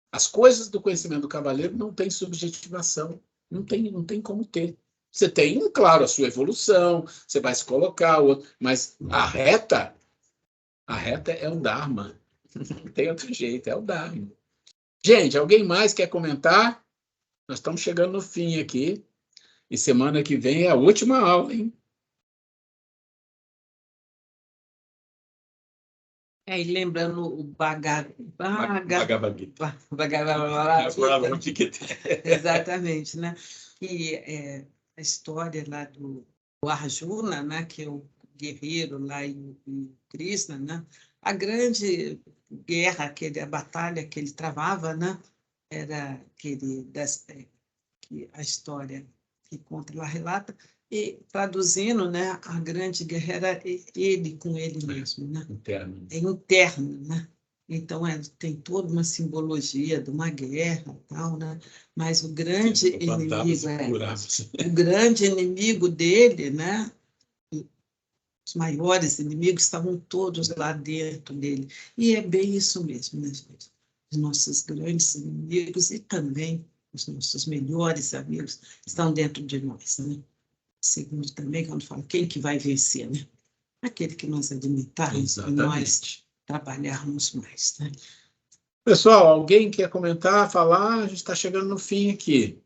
As coisas do conhecimento do cavaleiro não tem subjetivação, não tem como ter. Você tem, claro, a sua evolução, você vai se colocar, mas a reta é o Dharma. Não tem outro jeito, é o Dharma. Gente, alguém mais quer comentar? Nós estamos chegando no fim aqui, e semana que vem é a última aula, hein? E lembrando o Bhagavad Gita. Exatamente, né? E a história lá do Arjuna, né? Que é o guerreiro lá e Krishna, né? A grande guerra, a batalha que ele travava, né? Era aquele que a história que conta lá relata, e traduzindo, né, a grande guerra era ele com ele mesmo, né? Interno. É interno, né? Então, tem toda uma simbologia de uma guerra e tal, né? Mas o grande inimigo dele, né? Os maiores inimigos estavam todos lá dentro dele. E é bem isso mesmo, né, gente? Os nossos grandes inimigos e também os nossos melhores amigos estão dentro de nós, né? Segundo também, quando fala quem que vai vencer, né? Aquele que nós alimentarmos e nós trabalharmos mais, né? Pessoal, alguém quer comentar, falar? A gente está chegando no fim aqui.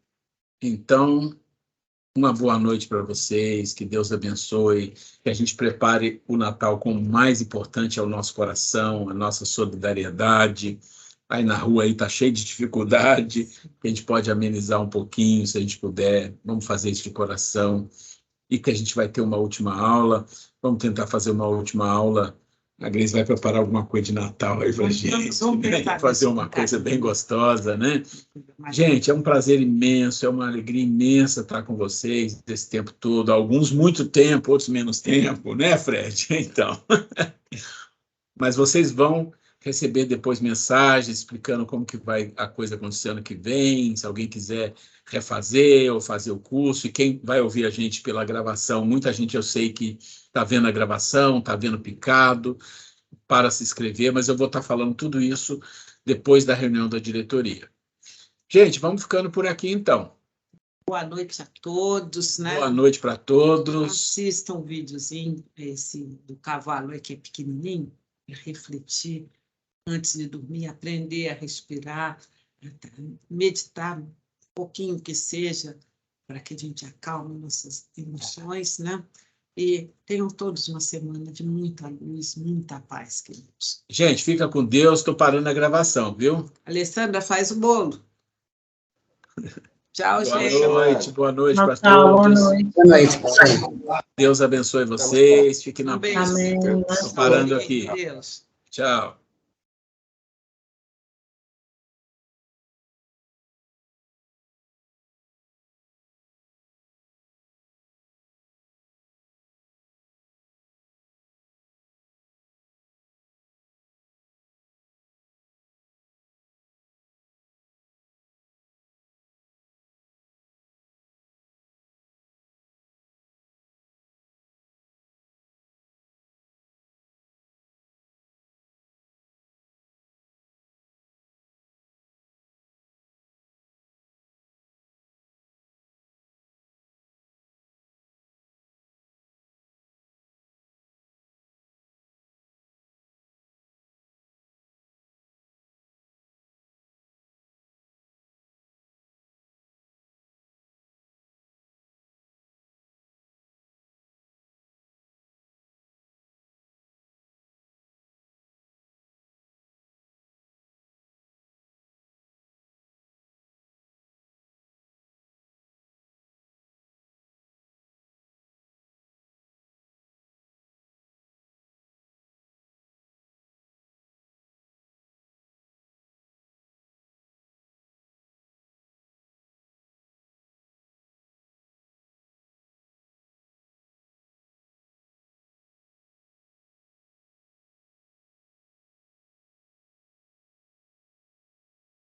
Então, uma boa noite para vocês, que Deus abençoe, que a gente prepare o Natal como o mais importante ao nosso coração, a nossa solidariedade, aí na rua aí está cheio de dificuldade, que a gente pode amenizar um pouquinho, se a gente puder, vamos fazer isso de coração, e que a gente vai ter uma última aula, vamos tentar fazer uma última aula, a Grace vai preparar alguma coisa de Natal aí para a gente, né? Fazer uma coisa bem gostosa, né? Gente, é um prazer imenso, é uma alegria imensa estar com vocês esse tempo todo, alguns muito tempo, outros menos tempo, né, Fred? Então, mas vocês vão receber depois mensagens explicando como que vai a coisa acontecer ano que vem, se alguém quiser refazer ou fazer o curso, e quem vai ouvir a gente pela gravação, muita gente eu sei que está vendo a gravação, está vendo picado, para se inscrever, mas eu vou estar falando tudo isso depois da reunião da diretoria. Gente, vamos ficando por aqui então. Boa noite a todos, né? Boa noite para todos. Assistam o videozinho, esse do cavalo aqui pequenininho, e refletir antes de dormir, aprender a respirar, meditar um pouquinho que seja, para que a gente acalme nossas emoções, né? E tenham todos uma semana de muita luz, muita paz, queridos. Gente, fica com Deus, estou parando a gravação, viu? Alessandra, faz o bolo. Tchau, gente. Boa noite para Tchau, todos. boa noite. Boa noite, pessoal. Deus abençoe vocês, fiquem na Um paz. beijo. Amém. Estou parando aqui. Deus. Tchau.